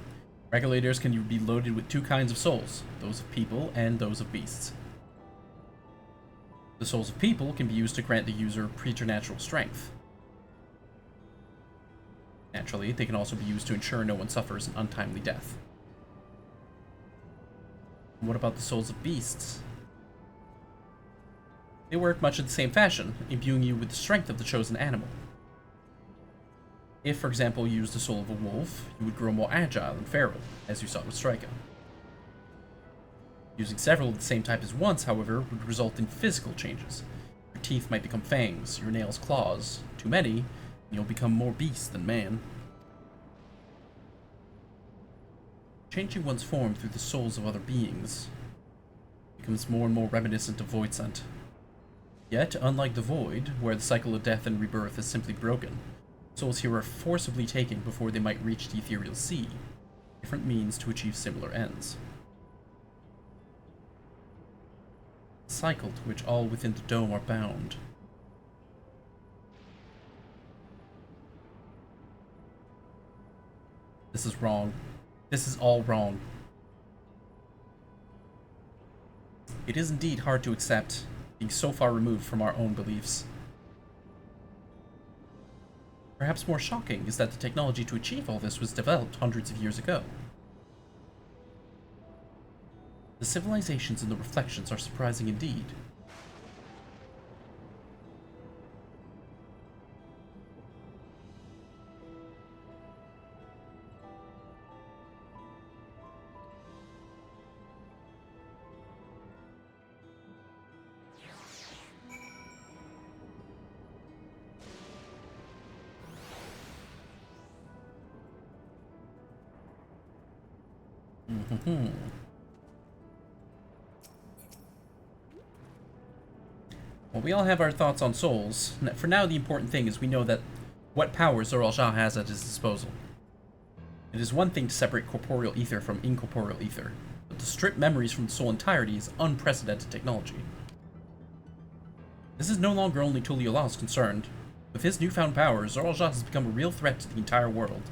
Regulators can be loaded with two kinds of souls, those of people and those of beasts. The souls of people can be used to grant the user preternatural strength. Naturally, they can also be used to ensure no one suffers an untimely death. What about the souls of beasts? They work much in the same fashion, imbuing you with the strength of the chosen animal. If, for example, you used the soul of a wolf, you would grow more agile and feral, as you saw with Striker. Using several of the same type as once, however, would result in physical changes. Your teeth might become fangs, your nails claws. Too many, and you'll become more beast than man. Changing one's form through the souls of other beings becomes more and more reminiscent of Void Scent. Yet, unlike the Void, where the cycle of death and rebirth is simply broken, souls here are forcibly taken before they might reach the ethereal sea, different means to achieve similar ends. A cycle to which all within the dome are bound. This is wrong. This is all wrong. It is indeed hard to accept, being so far removed from our own beliefs. Perhaps more shocking is that the technology to achieve all this was developed hundreds of years ago. The civilizations in the reflections are surprising indeed. Well, we all have our thoughts on souls. For now, the important thing is we know that what power Zoral Jah has at his disposal. It is one thing to separate corporeal ether from incorporeal ether, but to strip memories from the soul entirety is unprecedented technology. This is no longer only Tuliola's concerned. With his newfound power, Zoral Jah has become a real threat to the entire world.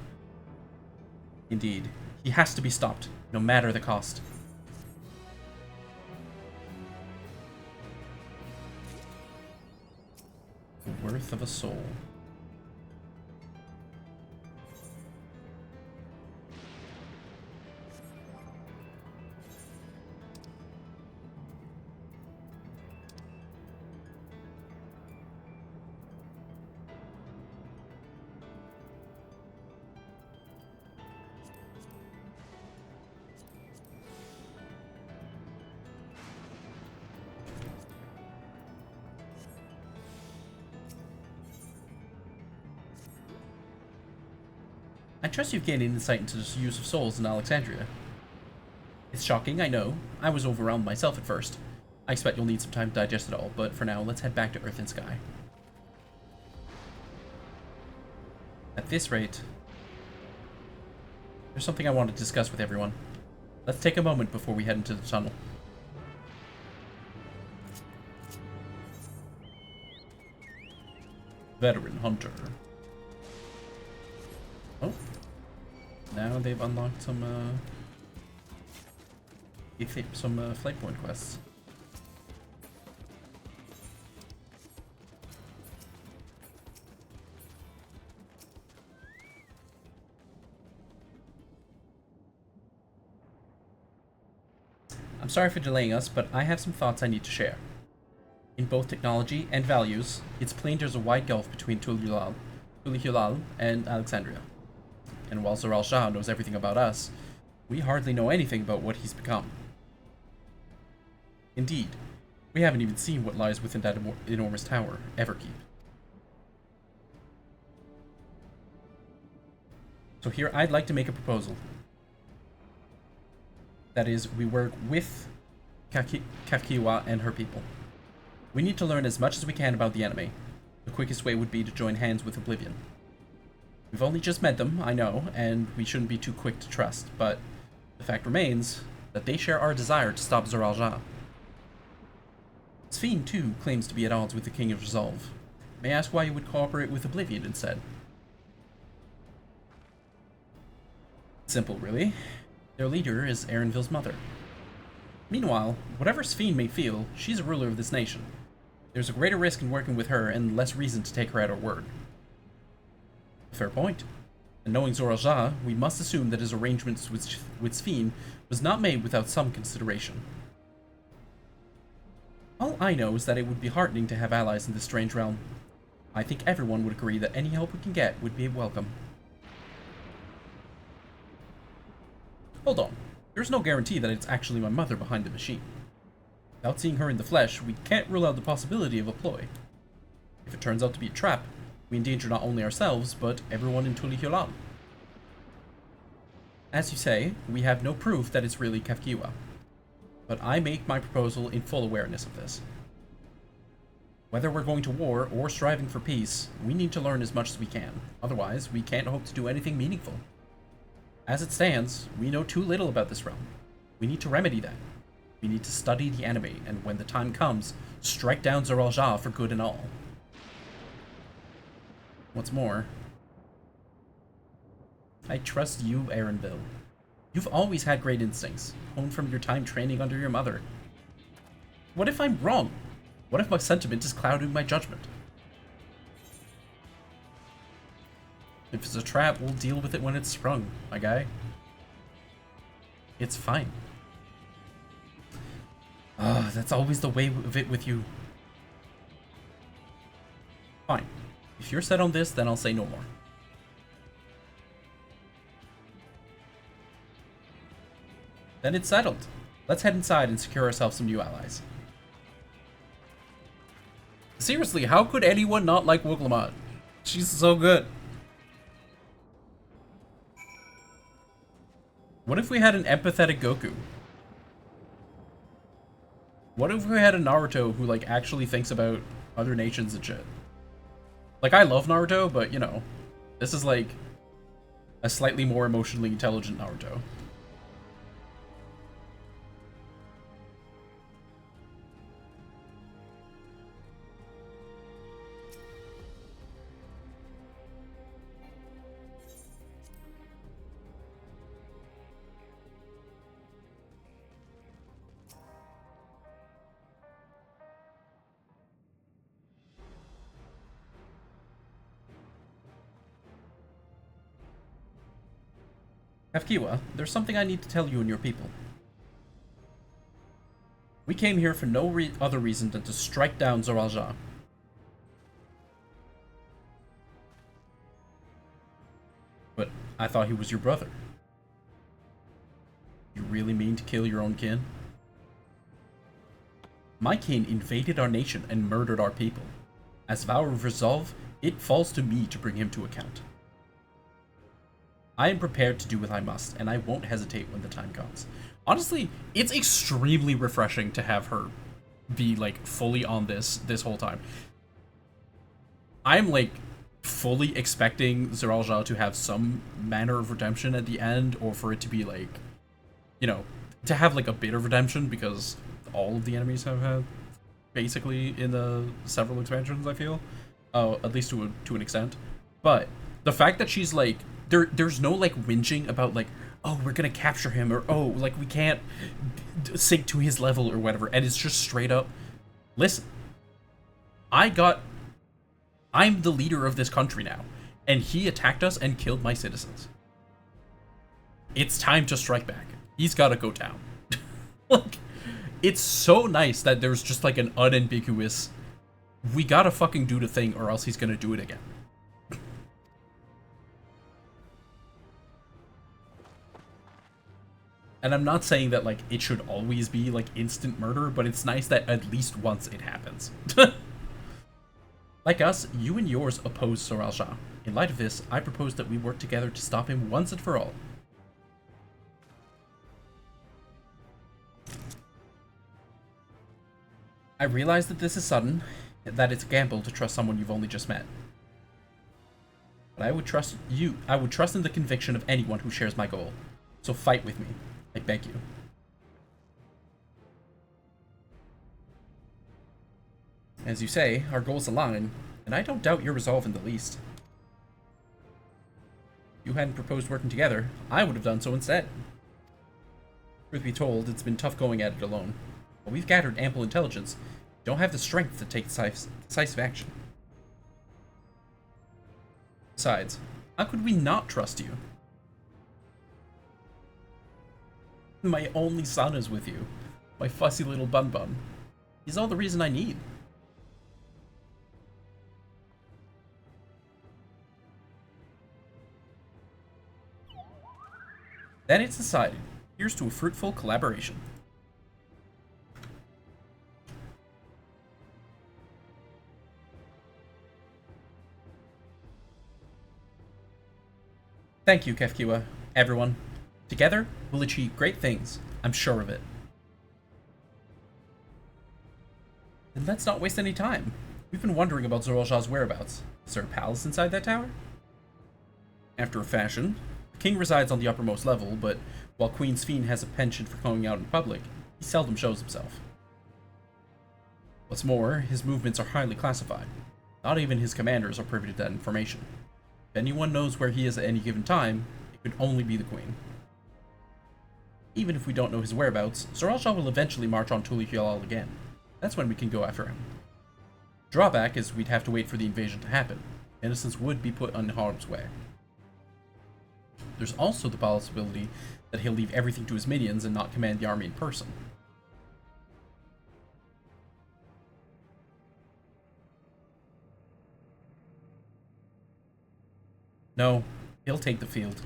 Indeed, he has to be stopped, no matter the cost. The worth of a soul. I trust you've gained insight into the use of souls in Alexandria. It's shocking, I know. I was overwhelmed myself at first. I expect you'll need some time to digest it all, but for now, let's head back to Earth and Sky. At this rate, there's something I want to discuss with everyone. Let's take a moment before we head into the tunnel. Veteran Hunter. Oh. Now they've unlocked some flight point quests. I'm sorry for delaying us, but I have some thoughts I need to share. In both technology and values, it's plain there's a wide gulf between Tuliolaal and Alexandria. And while Zoral Jah knows everything about us, we hardly know anything about what he's become. Indeed, we haven't even seen what lies within that enormous tower, Everkeep. So here I'd like to make a proposal. That is, we work with Kafkiwa and her people. We need to learn as much as we can about the enemy. The quickest way would be to join hands with Oblivion. We've only just met them, I know, and we shouldn't be too quick to trust, but the fact remains that they share our desire to stop Zoral Jah. Sphene, too, claims to be at odds with the King of Resolve. May I ask why you would cooperate with Oblivion instead? Simple, really. Their leader is Erenville's mother. Meanwhile, whatever Sphene may feel, she's a ruler of this nation. There's a greater risk in working with her and less reason to take her at her word. Fair point. And knowing Zoral Jah, we must assume that his arrangements with Sphene was not made without some consideration. All I know is that it would be heartening to have allies in this strange realm. I think everyone would agree that any help we can get would be welcome. Hold on. There's no guarantee that it's actually my mother behind the machine. Without seeing her in the flesh, we can't rule out the possibility of a ploy. If it turns out to be a trap, we endanger not only ourselves, but everyone in Tuliolaal. As you say, we have no proof that it's really Kafkiwa, but I make my proposal in full awareness of this. Whether we're going to war or striving for peace, we need to learn as much as we can. Otherwise, we can't hope to do anything meaningful. As it stands, we know too little about this realm. We need to remedy that. We need to study the enemy, and when the time comes, strike down Zoral Jah for good and all. What's more, I trust you, Erenville. You've always had great instincts, honed from your time training under your mother. What if I'm wrong? What if my sentiment is clouding my judgment? If it's a trap, we'll deal with it when it's sprung, my guy. It's fine. That's always the way of it with you. Fine. If you're set on this, then I'll say no more. Then it's settled. Let's head inside and secure ourselves some new allies. Seriously, how could anyone not like Wooglamot? She's so good. What if we had an empathetic Goku? What if we had a Naruto who, like, actually thinks about other nations and shit? Like, I love Naruto, but, you know, this is, like, a slightly more emotionally intelligent Naruto. Kafkiwa, there's something I need to tell you and your people. We came here for no other reason than to strike down Zoraal. But I thought he was your brother. You really mean to kill your own kin? My kin invaded our nation and murdered our people. As vow of resolve, it falls to me to bring him to account. I am prepared to do what I must, and I won't hesitate when the time comes. Honestly, it's extremely refreshing to have her be, like, fully on this whole time. I'm, like, fully expecting Zoraal to have some manner of redemption at the end, or for it to be, like, you know, to have, like, a bit of redemption, because all of the enemies have had, basically, in the several expansions, I feel. At least to an extent. But the fact that she's, like, there's no, like, whinging about, like, oh, we're gonna capture him, or, oh, like, we can't sink to his level, or whatever, and it's just straight up, listen, I'm the leader of this country now, and he attacked us and killed my citizens. It's time to strike back. He's gotta go down. Like, it's so nice that there's just, like, an unambiguous, we gotta fucking do the thing, or else he's gonna do it again. And I'm not saying that, like, it should always be, like, instant murder, but it's nice that at least once it happens. Like us, you and yours oppose Zoraal. In light of this, I propose that we work together to stop him once and for all. I realize that this is sudden, that it's a gamble to trust someone you've only just met. But I would trust you. I would trust in the conviction of anyone who shares my goal. So fight with me. I beg you. As you say, our goals align, and I don't doubt your resolve in the least. If you hadn't proposed working together, I would have done so instead. Truth be told, it's been tough going at it alone. While we've gathered ample intelligence, we don't have the strength to take decisive action. Besides, how could we not trust you? My only son is with you. My fussy little bun-bun. He's all the reason I need. Then it's decided. Here's to a fruitful collaboration. Thank you, Kefkiwa, everyone. Together, we'll achieve great things. I'm sure of it. Then let's not waste any time. We've been wondering about Zoral's whereabouts. Is there a palace inside that tower? After a fashion, the king resides on the uppermost level, but while Queen Sphene has a penchant for going out in public, he seldom shows himself. What's more, his movements are highly classified. Not even his commanders are privy to that information. If anyone knows where he is at any given time, it could only be the Queen. Even if we don't know his whereabouts, Zoraal will eventually march on Tulihyalal again. That's when we can go after him. Drawback is we'd have to wait for the invasion to happen. Innocents would be put in harm's way. There's also the possibility that he'll leave everything to his minions and not command the army in person. No, he'll take the field.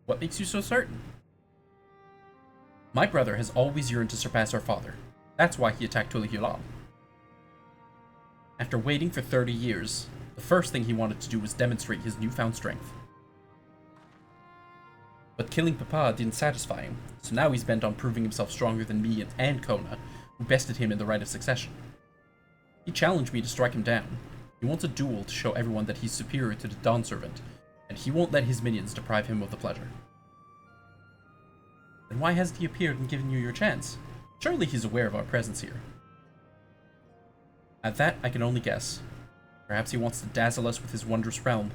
What makes you so certain? My brother has always yearned to surpass our father. That's why he attacked Tulihyalal. After waiting for 30 years, the first thing he wanted to do was demonstrate his newfound strength. But killing Papa didn't satisfy him, so now he's bent on proving himself stronger than me and Kona, who bested him in the right of succession. He challenged me to strike him down. He wants a duel to show everyone that he's superior to the Dawn Servant, and he won't let his minions deprive him of the pleasure. Then why hasn't he appeared and given you your chance? Surely he's aware of our presence here. At that, I can only guess. Perhaps he wants to dazzle us with his wondrous realm,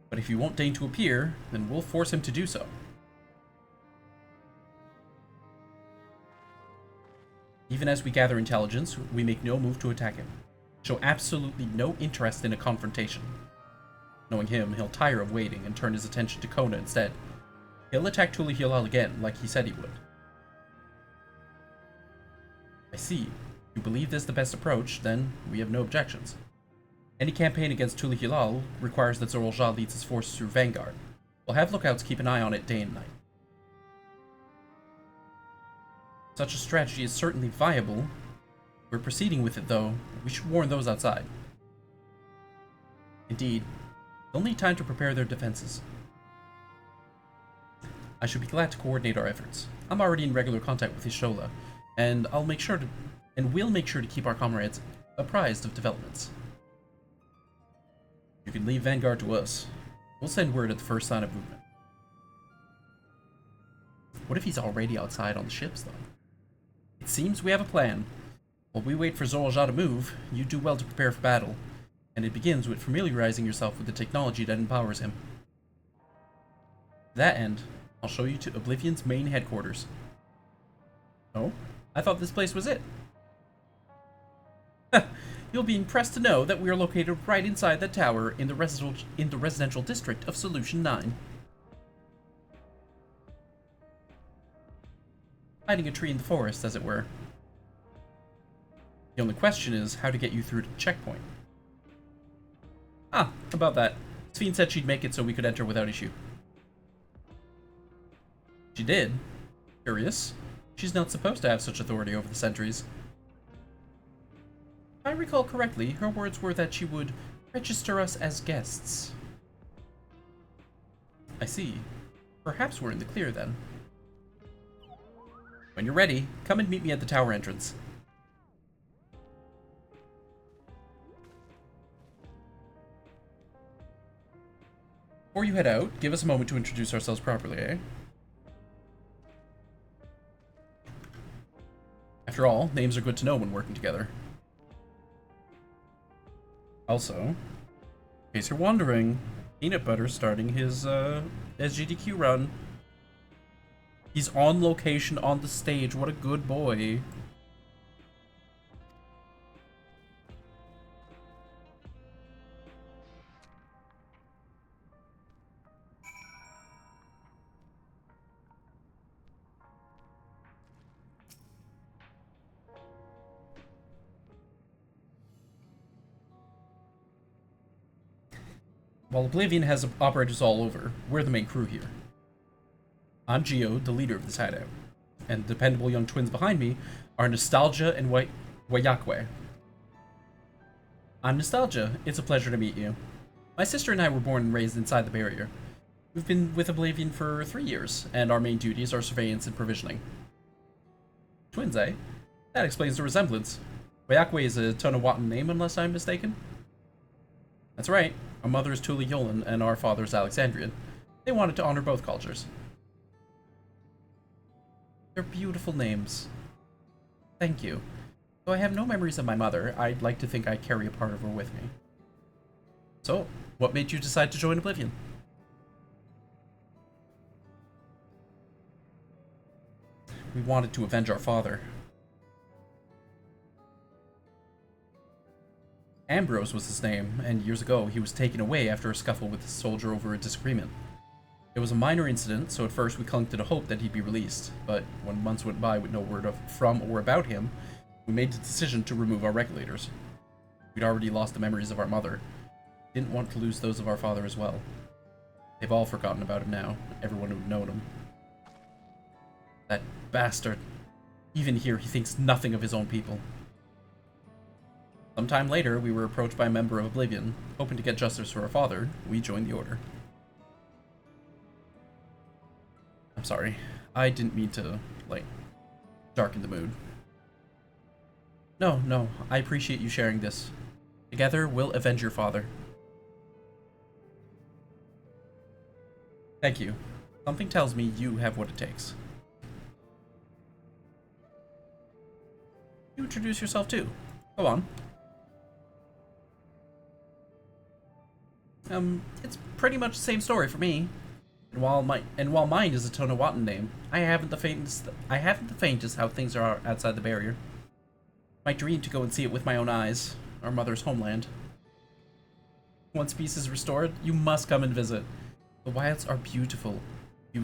but if he won't deign to appear, then we'll force him to do so. Even as we gather intelligence, we make no move to attack him. Show absolutely no interest in a confrontation. Knowing him, he'll tire of waiting and turn his attention to Kona instead. He'll attack Tuliyollal again, like he said he would. I see. If you believe this is the best approach, then we have no objections. Any campaign against Tuliyollal requires that Zoral-Ja leads his forces through Vanguard. We'll have lookouts keep an eye on it day and night. Such a strategy is certainly viable. We're proceeding with it, though. We should warn those outside. Indeed, they'll need time to prepare their defenses. I should be glad to coordinate our efforts. I'm already in regular contact with Ishola, and we'll make sure to keep our comrades apprised of developments. You can leave Vanguard to us. We'll send word at the first sign of movement. What if he's already outside on the ships, though? It seems we have a plan. While we wait for Zoral-Ja to move, you do well to prepare for battle, and it begins with familiarizing yourself with the technology that empowers him. To that end, I'll show you to Oblivion's main headquarters. Oh? I thought this place was it. You'll be impressed to know that we are located right inside that tower in the residential district of Solution 9. Hiding a tree in the forest, as it were. The only question is how to get you through to the checkpoint. Ah, about that. Sphene said she'd make it so we could enter without issue. She did? Curious. She's not supposed to have such authority over the sentries. If I recall correctly, her words were that she would register us as guests. I see. Perhaps we're in the clear then. When you're ready, come and meet me at the tower entrance. Before you head out, give us a moment to introduce ourselves properly, eh? After all, names are good to know when working together. Also, in case you're wondering, Peanut Butter's starting his SGDQ run. He's on location on the stage. What a good boy. While Oblivion has operators all over, we're the main crew here. I'm Geo, the leader of this hideout, and the dependable young twins behind me are Nostalgia and Wayakwe. I'm Nostalgia. It's a pleasure to meet you. My sister and I were born and raised inside the barrier. We've been with Oblivion for 3 years, and our main duties are surveillance and provisioning. Twins, eh? That explains the resemblance. Wayakwe is a Tonawatan name, unless I'm mistaken. That's right. Our mother is Tuliyollal, and our father is Alexandrian. They wanted to honor both cultures. They're beautiful names. Thank you. Though I have no memories of my mother, I'd like to think I carry a part of her with me. So, what made you decide to join Oblivion? We wanted to avenge our father. Ambrose was his name, and years ago he was taken away after a scuffle with a soldier over a disagreement. It was a minor incident, so at first we clung to the hope that he'd be released, but when months went by with no word from or about him, we made the decision to remove our regulators. We'd already lost the memories of our mother. Didn't want to lose those of our father as well. They've all forgotten about him now, everyone who'd known him. That bastard. Even here, he thinks nothing of his own people. Sometime later, we were approached by a member of Oblivion. Hoping to get justice for our father, we joined the Order. I'm sorry. I didn't mean to, darken the mood. No, no, I appreciate you sharing this. Together, we'll avenge your father. Thank you. Something tells me you have what it takes. You introduce yourself too. Go on. It's pretty much the same story for me. And while mine is a Tonawatan name, I haven't the faintest how things are outside the barrier. My dream to go and see it with my own eyes, our mother's homeland. Once peace is restored, you must come and visit. The wilds are beautiful,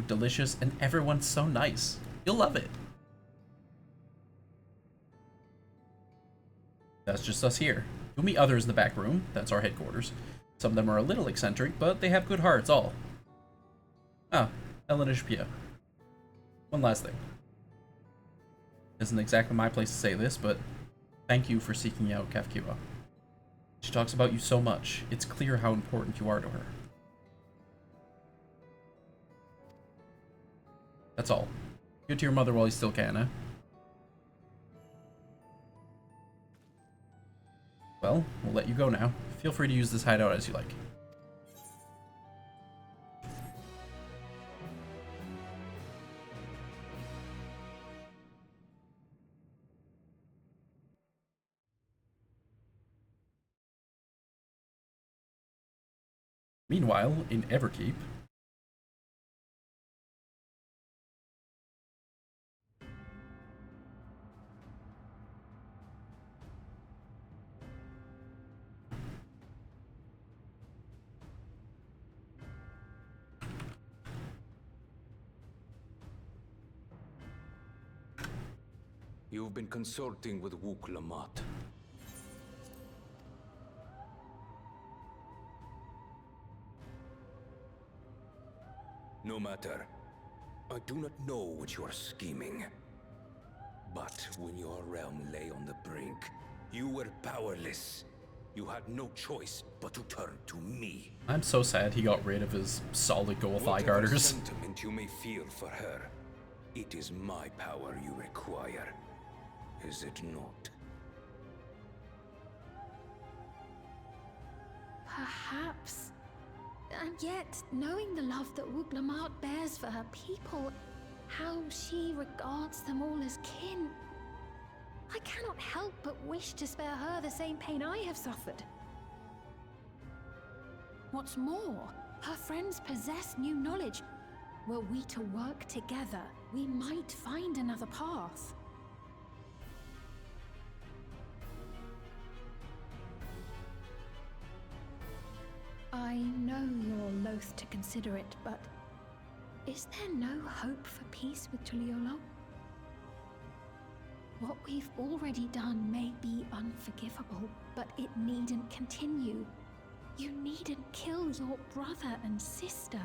delicious, and everyone's so nice. You'll love it. That's just us here. You'll meet others in the back room. That's our headquarters. Some of them are a little eccentric, but they have good hearts, all. Ah, Elena Shapia. One last thing. Isn't exactly my place to say this, but thank you for seeking out Kafkiwa. She talks about you so much. It's clear how important you are to her. That's all. Give it to your mother while you still can, eh? Well, we'll let you go now. Feel free to use this hideout as you like. Meanwhile, in Everkeep... You've been consulting with Wook Lamont. No matter. I do not know what you are scheming. But when your realm lay on the brink, you were powerless. You had no choice but to turn to me. I'm so sad he got rid of his solid goal thigh Whatever garters. sentiment you may feel for her, it is my power you require. Is it not? Perhaps. And yet, knowing the love that Wook Lamont bears for her people, how she regards them all as kin, I cannot help but wish to spare her the same pain I have suffered. What's more, her friends possess new knowledge. Were we to work together, we might find another path. I know you're loath to consider it, but is there no hope for peace with Tuliolo? What we've already done may be unforgivable, but it needn't continue. You needn't kill your brother and sister.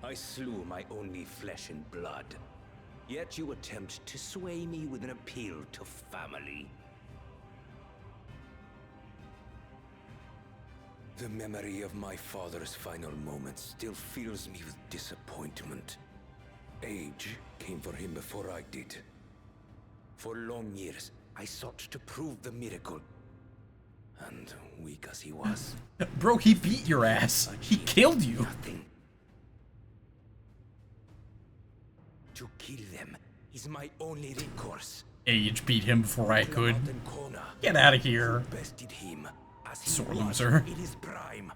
I slew my only flesh and blood. Yet you attempt to sway me with an appeal to family. The memory of my father's final moments still fills me with disappointment. Age came for him before I did. For long years, I sought to prove the miracle. And weak as he was... Bro, he beat your ass. He killed you. Nothing. To kill them is my only recourse. Age beat him before I could. Get out of here. Bested him as he Sore was loser. in his prime.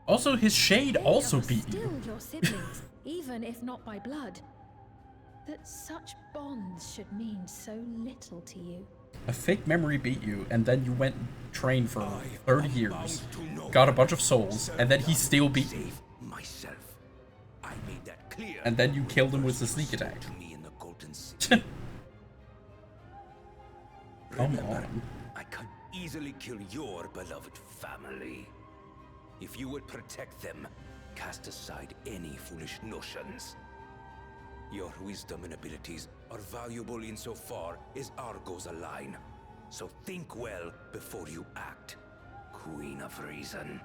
Also, his shade They also are beat still you. your siblings, even if not by blood. That such bonds should mean so little to you. A fake memory beat you, and then you went and trained for 30 years, got a bunch of souls, and then he still beat you. Save myself. I made that clear. And then you killed him with the sneak attack. To me in the Golden City. Come Remember, on. I can easily kill your beloved family. If you would protect them, cast aside any foolish notions. Your wisdom and abilities are valuable insofar as Argos align. So think well before you act, Queen of Reason.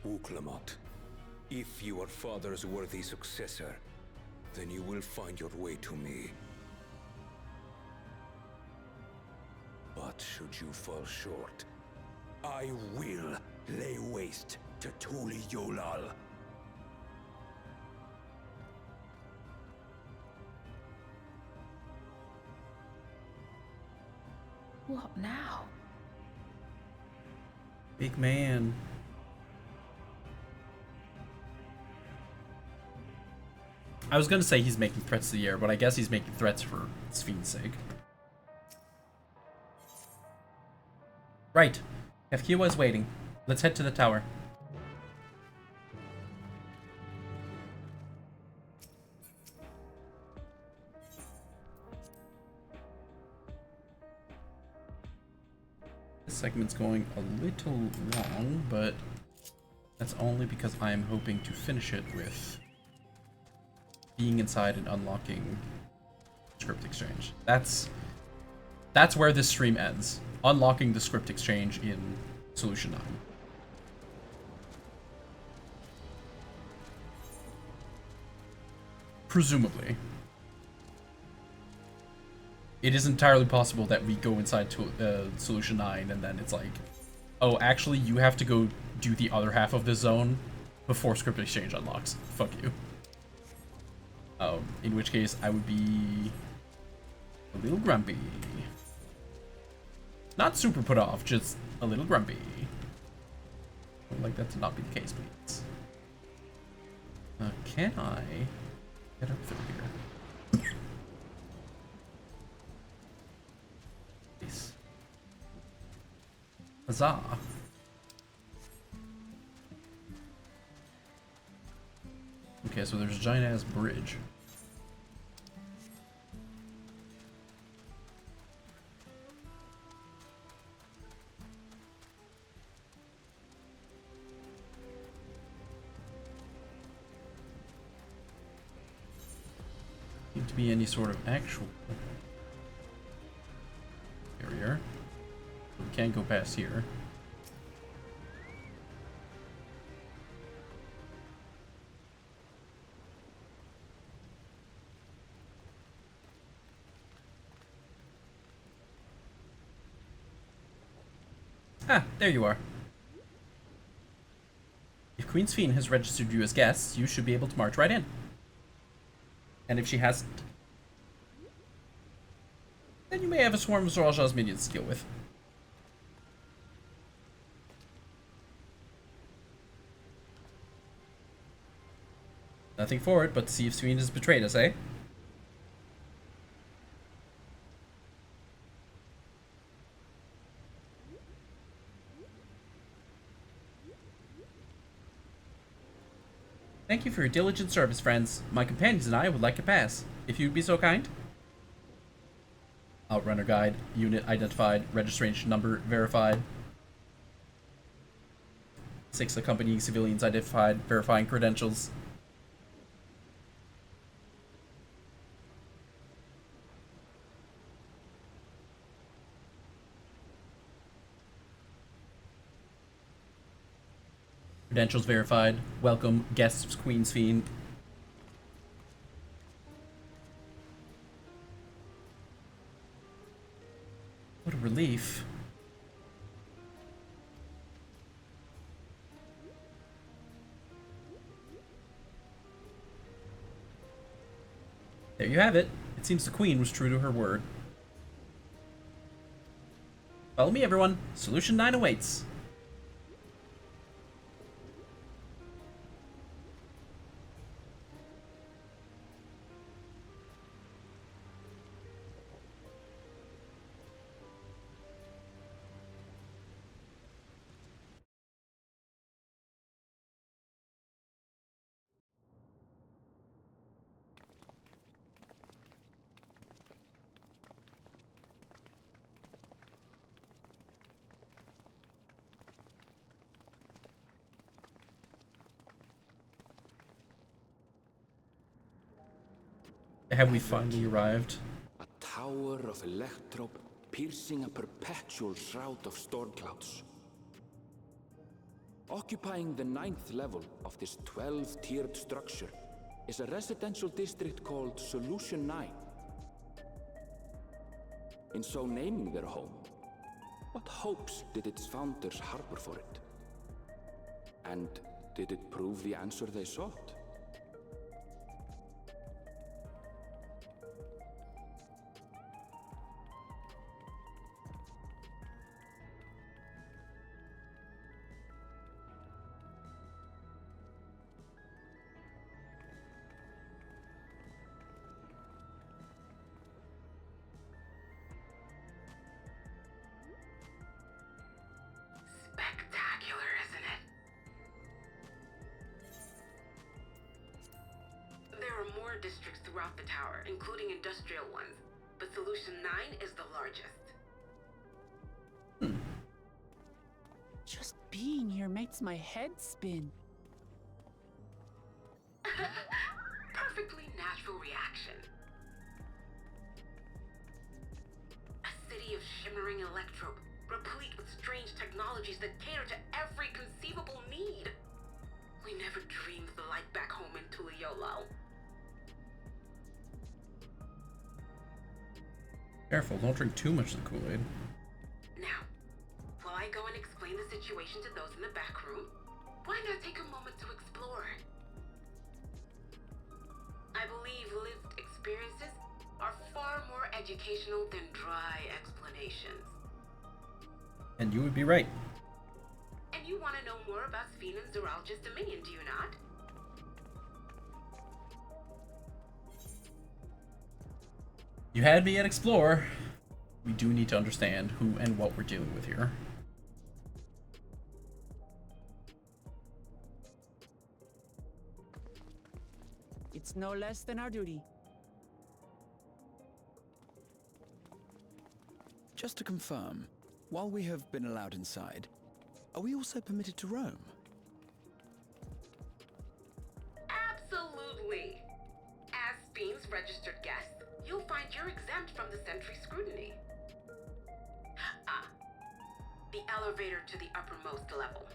Uklamot, if you are Father's worthy successor, then you will find your way to me. But should you fall short, I will lay waste to Tuli Yolal. What now? Big man. I was gonna say he's making threats to the air, but I guess he's making threats for Sven's sake. Right. Kefkiwa is waiting. Let's head to the tower. This segment's going a little long, but that's only because I am hoping to finish it with being inside and unlocking script exchange. That's where this stream ends. Unlocking the script exchange in Solution 9. Presumably. It is entirely possible that we go inside to Solution 9 and then it's like, oh, actually you have to go do the other half of the zone before script exchange unlocks. Fuck you. In which case I would be a little grumpy. Not super put off, just a little grumpy. I would like that to not be the case, please. Can I get up through here? Please. Huzzah. Okay, so there's a giant ass bridge. Seem to be any sort of actual barrier. We can't go past here. Ah, there you are. If Queen Sphene has registered you as guests, you should be able to march right in. And if she hasn't, then you may have a swarm of Zoralja's minions to deal with. Nothing for it but to see if Sphene has betrayed us, eh? Thank you for your diligent service, friends. My companions and I would like to pass, if you'd be so kind. Outrunner guide, unit identified, registration number verified. 6 accompanying civilians identified, verifying credentials. Credentials verified. Welcome, guests of Queen Sphene. What a relief. There you have it. It seems the Queen was true to her word. Follow me, everyone. Solution 9 awaits. Have we finally arrived? A tower of electrope piercing a perpetual shroud of storm clouds. Occupying the 9th level of this 12-tiered structure is a residential district called Solution 9. In so naming their home, what hopes did its founders harbor for it? And did it prove the answer they sought? Spectacular, isn't it? There are more districts throughout the tower, including industrial ones, but Solution 9 is the largest. Just being here makes my head spin. Perfectly natural reaction. A city of shimmering electrope, replete with strange technologies that cater to every conceivable need. We never dreamed the light back home in Tuliolo. Careful, don't drink too much of the Kool-Aid. Now, while I go and explain the situation to those in the back room, why not take a moment to explore? I believe lived experiences are far more educational than dry explanations. And you would be right. And you want to know more about Sphene and Zeralja's dominion, do you not? You had me at Explore. We do need to understand who and what we're dealing with here. It's no less than our duty. Just to confirm, while we have been allowed inside, are we also permitted to roam? Absolutely. As Sphene's registered guest, you'll find you're exempt from the sentry scrutiny. The elevator to the uppermost level.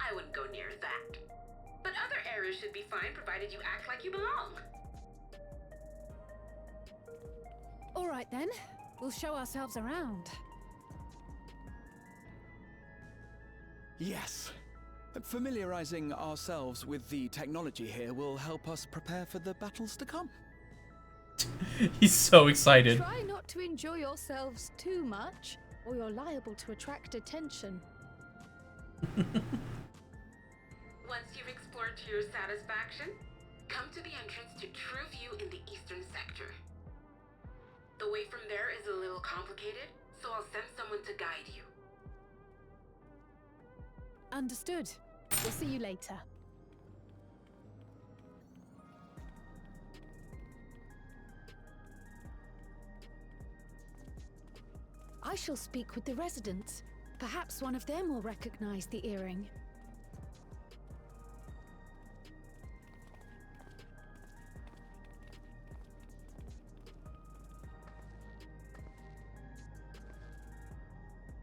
I wouldn't go near that. But other areas should be fine provided you act like you belong. All right then, we'll show ourselves around. Yes. Familiarizing ourselves with the technology here will help us prepare for the battles to come. He's so excited. Try not to enjoy yourselves too much, or you're liable to attract attention. Once you've explored to your satisfaction, come to the entrance to True View in the eastern sector. The way from there is a little complicated, so I'll send someone to guide you. Understood. We'll see you later. I shall speak with the residents. Perhaps one of them will recognize the earring.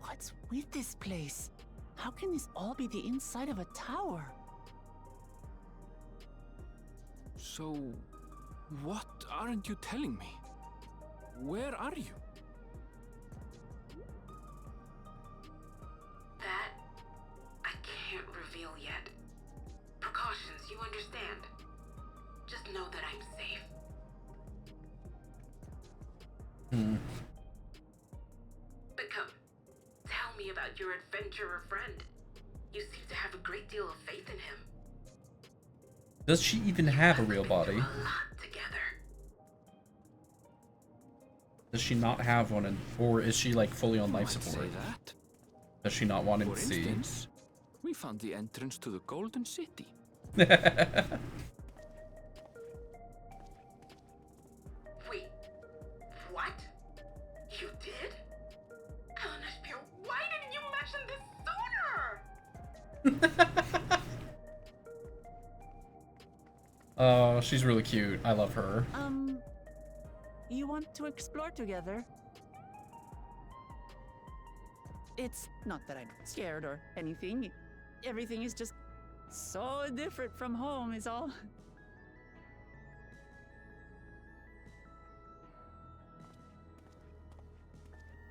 What's with this place? How can this all be the inside of a tower? So, what aren't you telling me? Where are you? That I can't reveal yet. Precautions, you understand. Just know that I'm safe. But come, tell me about your adventurer friend. You seem to have a great deal of faith in him. Does she even have a real body? A lot together. Does she not have one, or is she like fully on life Might support? say that. Does she not want him For to see? instance, we found the entrance to the Golden City. Wait, what? You did? Eleanor Spear, why didn't you mention this sooner? Oh, she's really cute. I love her. You want to explore together? It's not that I'm scared or anything. everything is just so different from home, is all.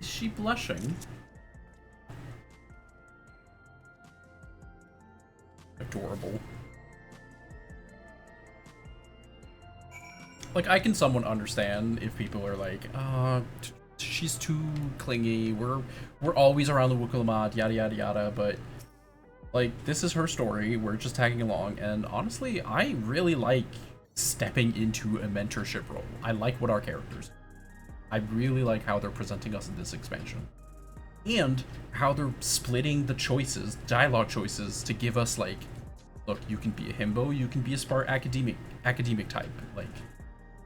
Is she blushing? Adorable. Like, I can somewhat understand if people are like, she's too clingy, we're always around the Wukulamat, yada yada yada, but like, this is her story, we're just tagging along, and honestly, I really like stepping into a mentorship role. I like what our characters do. I really like how they're presenting us in this expansion. And how they're splitting the choices, dialogue choices, to give us like, look, you can be a himbo, you can be a smart academic type. Like,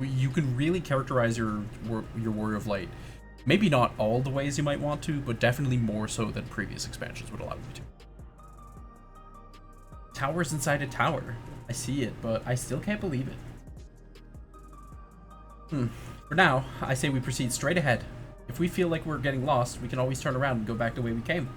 you can really characterize your Warrior of Light. Maybe not all the ways you might want to, but definitely more so than previous expansions would allow you to. Towers inside a tower. I see it, but I still can't believe it. For now, I say we proceed straight ahead. If we feel like we're getting lost, we can always turn around and go back the way we came.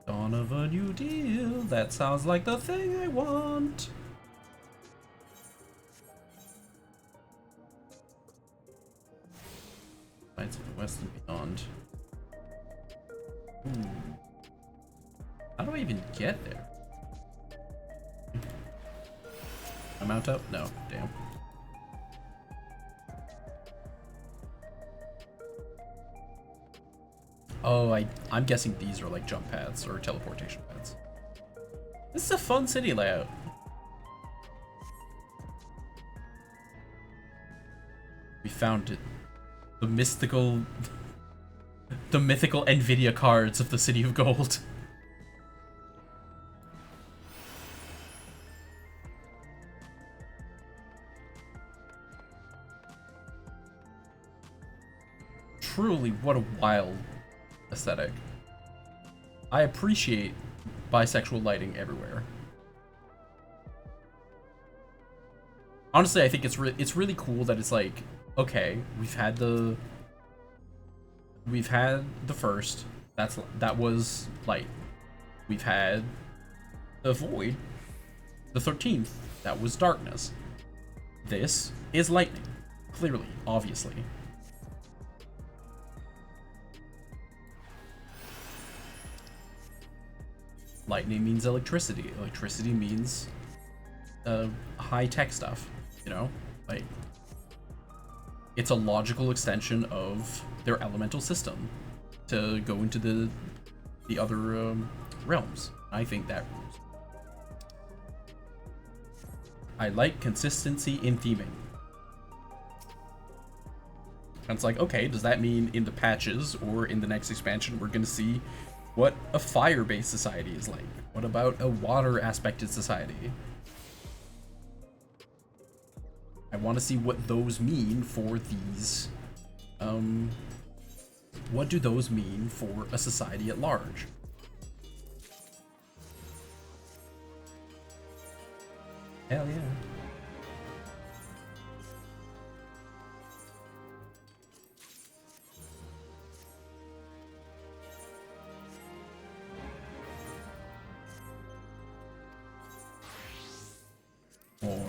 Dawn of a new deal. That sounds like the thing I want. Lights of the West and Beyond. Ooh. How do I even get there? I mount up? No, damn. Oh, I'm guessing these are like jump pads or teleportation pads. This is a fun city layout. We found it. The mythical Nvidia cards of the City of Gold. Truly, what a wild aesthetic. I appreciate bisexual lighting everywhere. Honestly, I think it's really cool that it's like, okay, we've had the first, that was light. We've had the void, the 13th, that was darkness. This is lightning, clearly, obviously. Lightning means electricity. Electricity means high-tech stuff, you know? Like, it's a logical extension of their elemental system to go into the other realms. I think that rules. I like consistency in theming. And it's like, okay, does that mean in the patches or in the next expansion we're gonna see what a fire-based society is like? What about a water-aspected society? I want to see what those mean for these, what do those mean for a society at large? Hell yeah.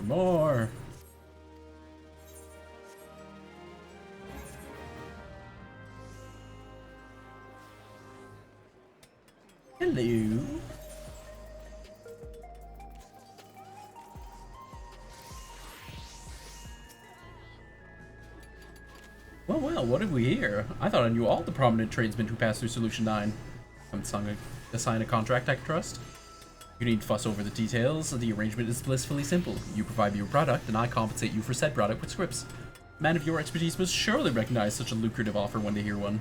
More. Hello. Well, what have we here? I thought I knew all the prominent tradesmen who passed through Solution 9. Haven't assigned a contract I can trust. You need fuss over the details. The arrangement is blissfully simple. You provide me your product, and I compensate you for said product with scripts. A man of your expertise must surely recognize such a lucrative offer when they hear one.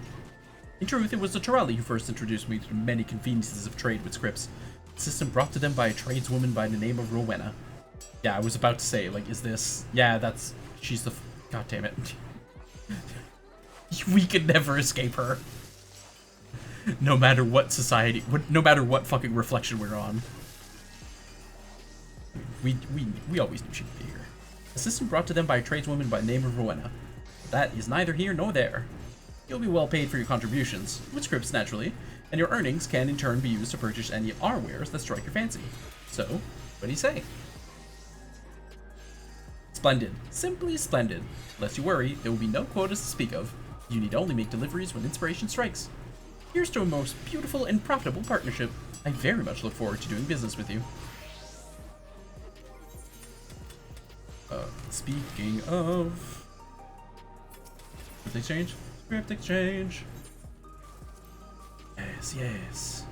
In truth, it was the Torelli who first introduced me to the many conveniences of trade with scripts. A system brought to them by a tradeswoman by the name of Rowena. Yeah, I was about to say, like, is this... Yeah, she's the God damn it. We could never escape her. No matter what society, no matter what fucking reflection we're on. We always knew she'd be here. Assistant brought to them by a tradeswoman by the name of Rowena. That is neither here nor there. You'll be well paid for your contributions, with scripts naturally, and your earnings can in turn be used to purchase any of our wares that strike your fancy. So, what do you say? Splendid. Simply splendid. Lest you worry, there will be no quotas to speak of. You need only make deliveries when inspiration strikes. Here's to a most beautiful and profitable partnership. I very much look forward to doing business with you. Speaking of... Script exchange? Script exchange. Yes, yes.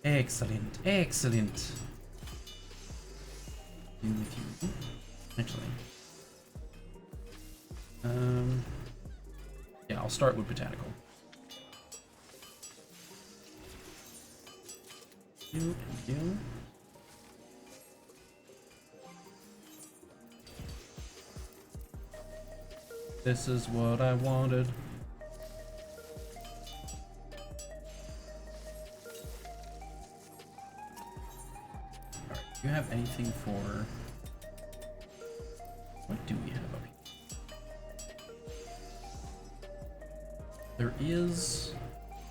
Excellent, excellent. In with you. Actually. Yeah, I'll start with botanical. You and you. This is what I wanted. Alright, do you have anything for... What do we have up here? There is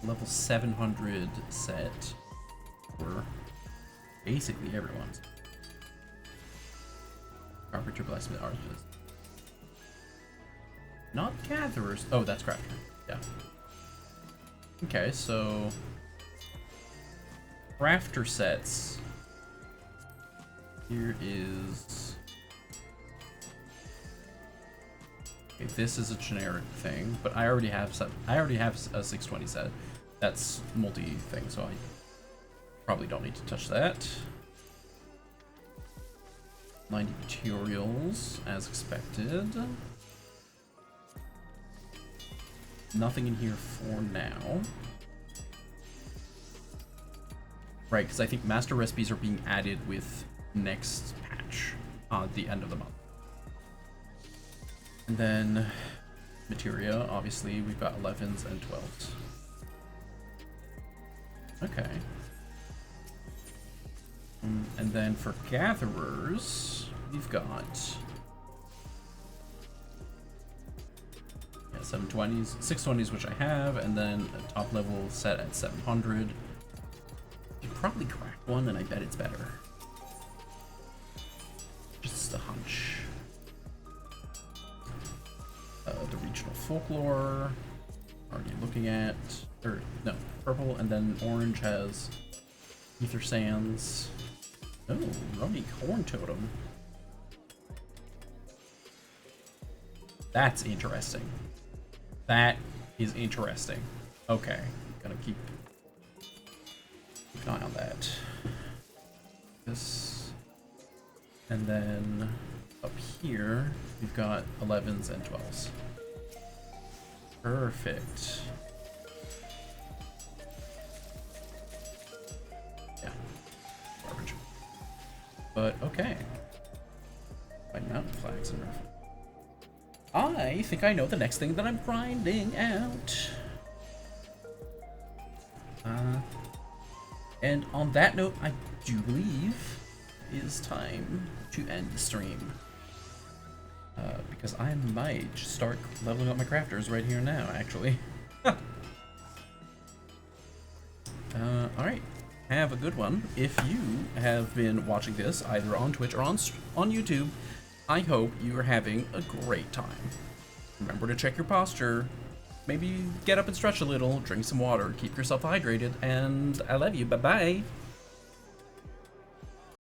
level 700 set for basically everyone's. Carpenter, blacksmith, artificer. Not gatherers. Oh, that's crafter. Yeah. Okay, so crafter sets. Here is. Okay, this is a generic thing, but I already have some. I already have a 620 set. That's multi thing, so I probably don't need to touch that. 90 materials, as expected. Nothing in here for now. Right, because I think master recipes are being added with next patch at the end of the month. And then materia, obviously, we've got 11s and 12s. Okay. And then for gatherers, we've got 720s, 620s, which I have, and then a top level set at 700. You can probably crack one, and I bet it's better. Just a hunch. The regional folklore, already looking at, or no, purple, and then orange has ether sands. Oh, Rummy corn totem. That's interesting. That is interesting. Okay, gonna keep an eye on that. This, and then up here we've got 11s and 12s. Perfect. Yeah, garbage. But okay. White mountain flags and rifle. I think I know the next thing that I'm grinding out. And on that note, I do believe it is time to end the stream. Because I might start leveling up my crafters right here now, actually. Alright. Have a good one. If you have been watching this either on Twitch or on YouTube, I hope you are having a great time. Remember to check your posture, maybe get up and stretch a little, drink some water, keep yourself hydrated, and I love you. Bye-bye.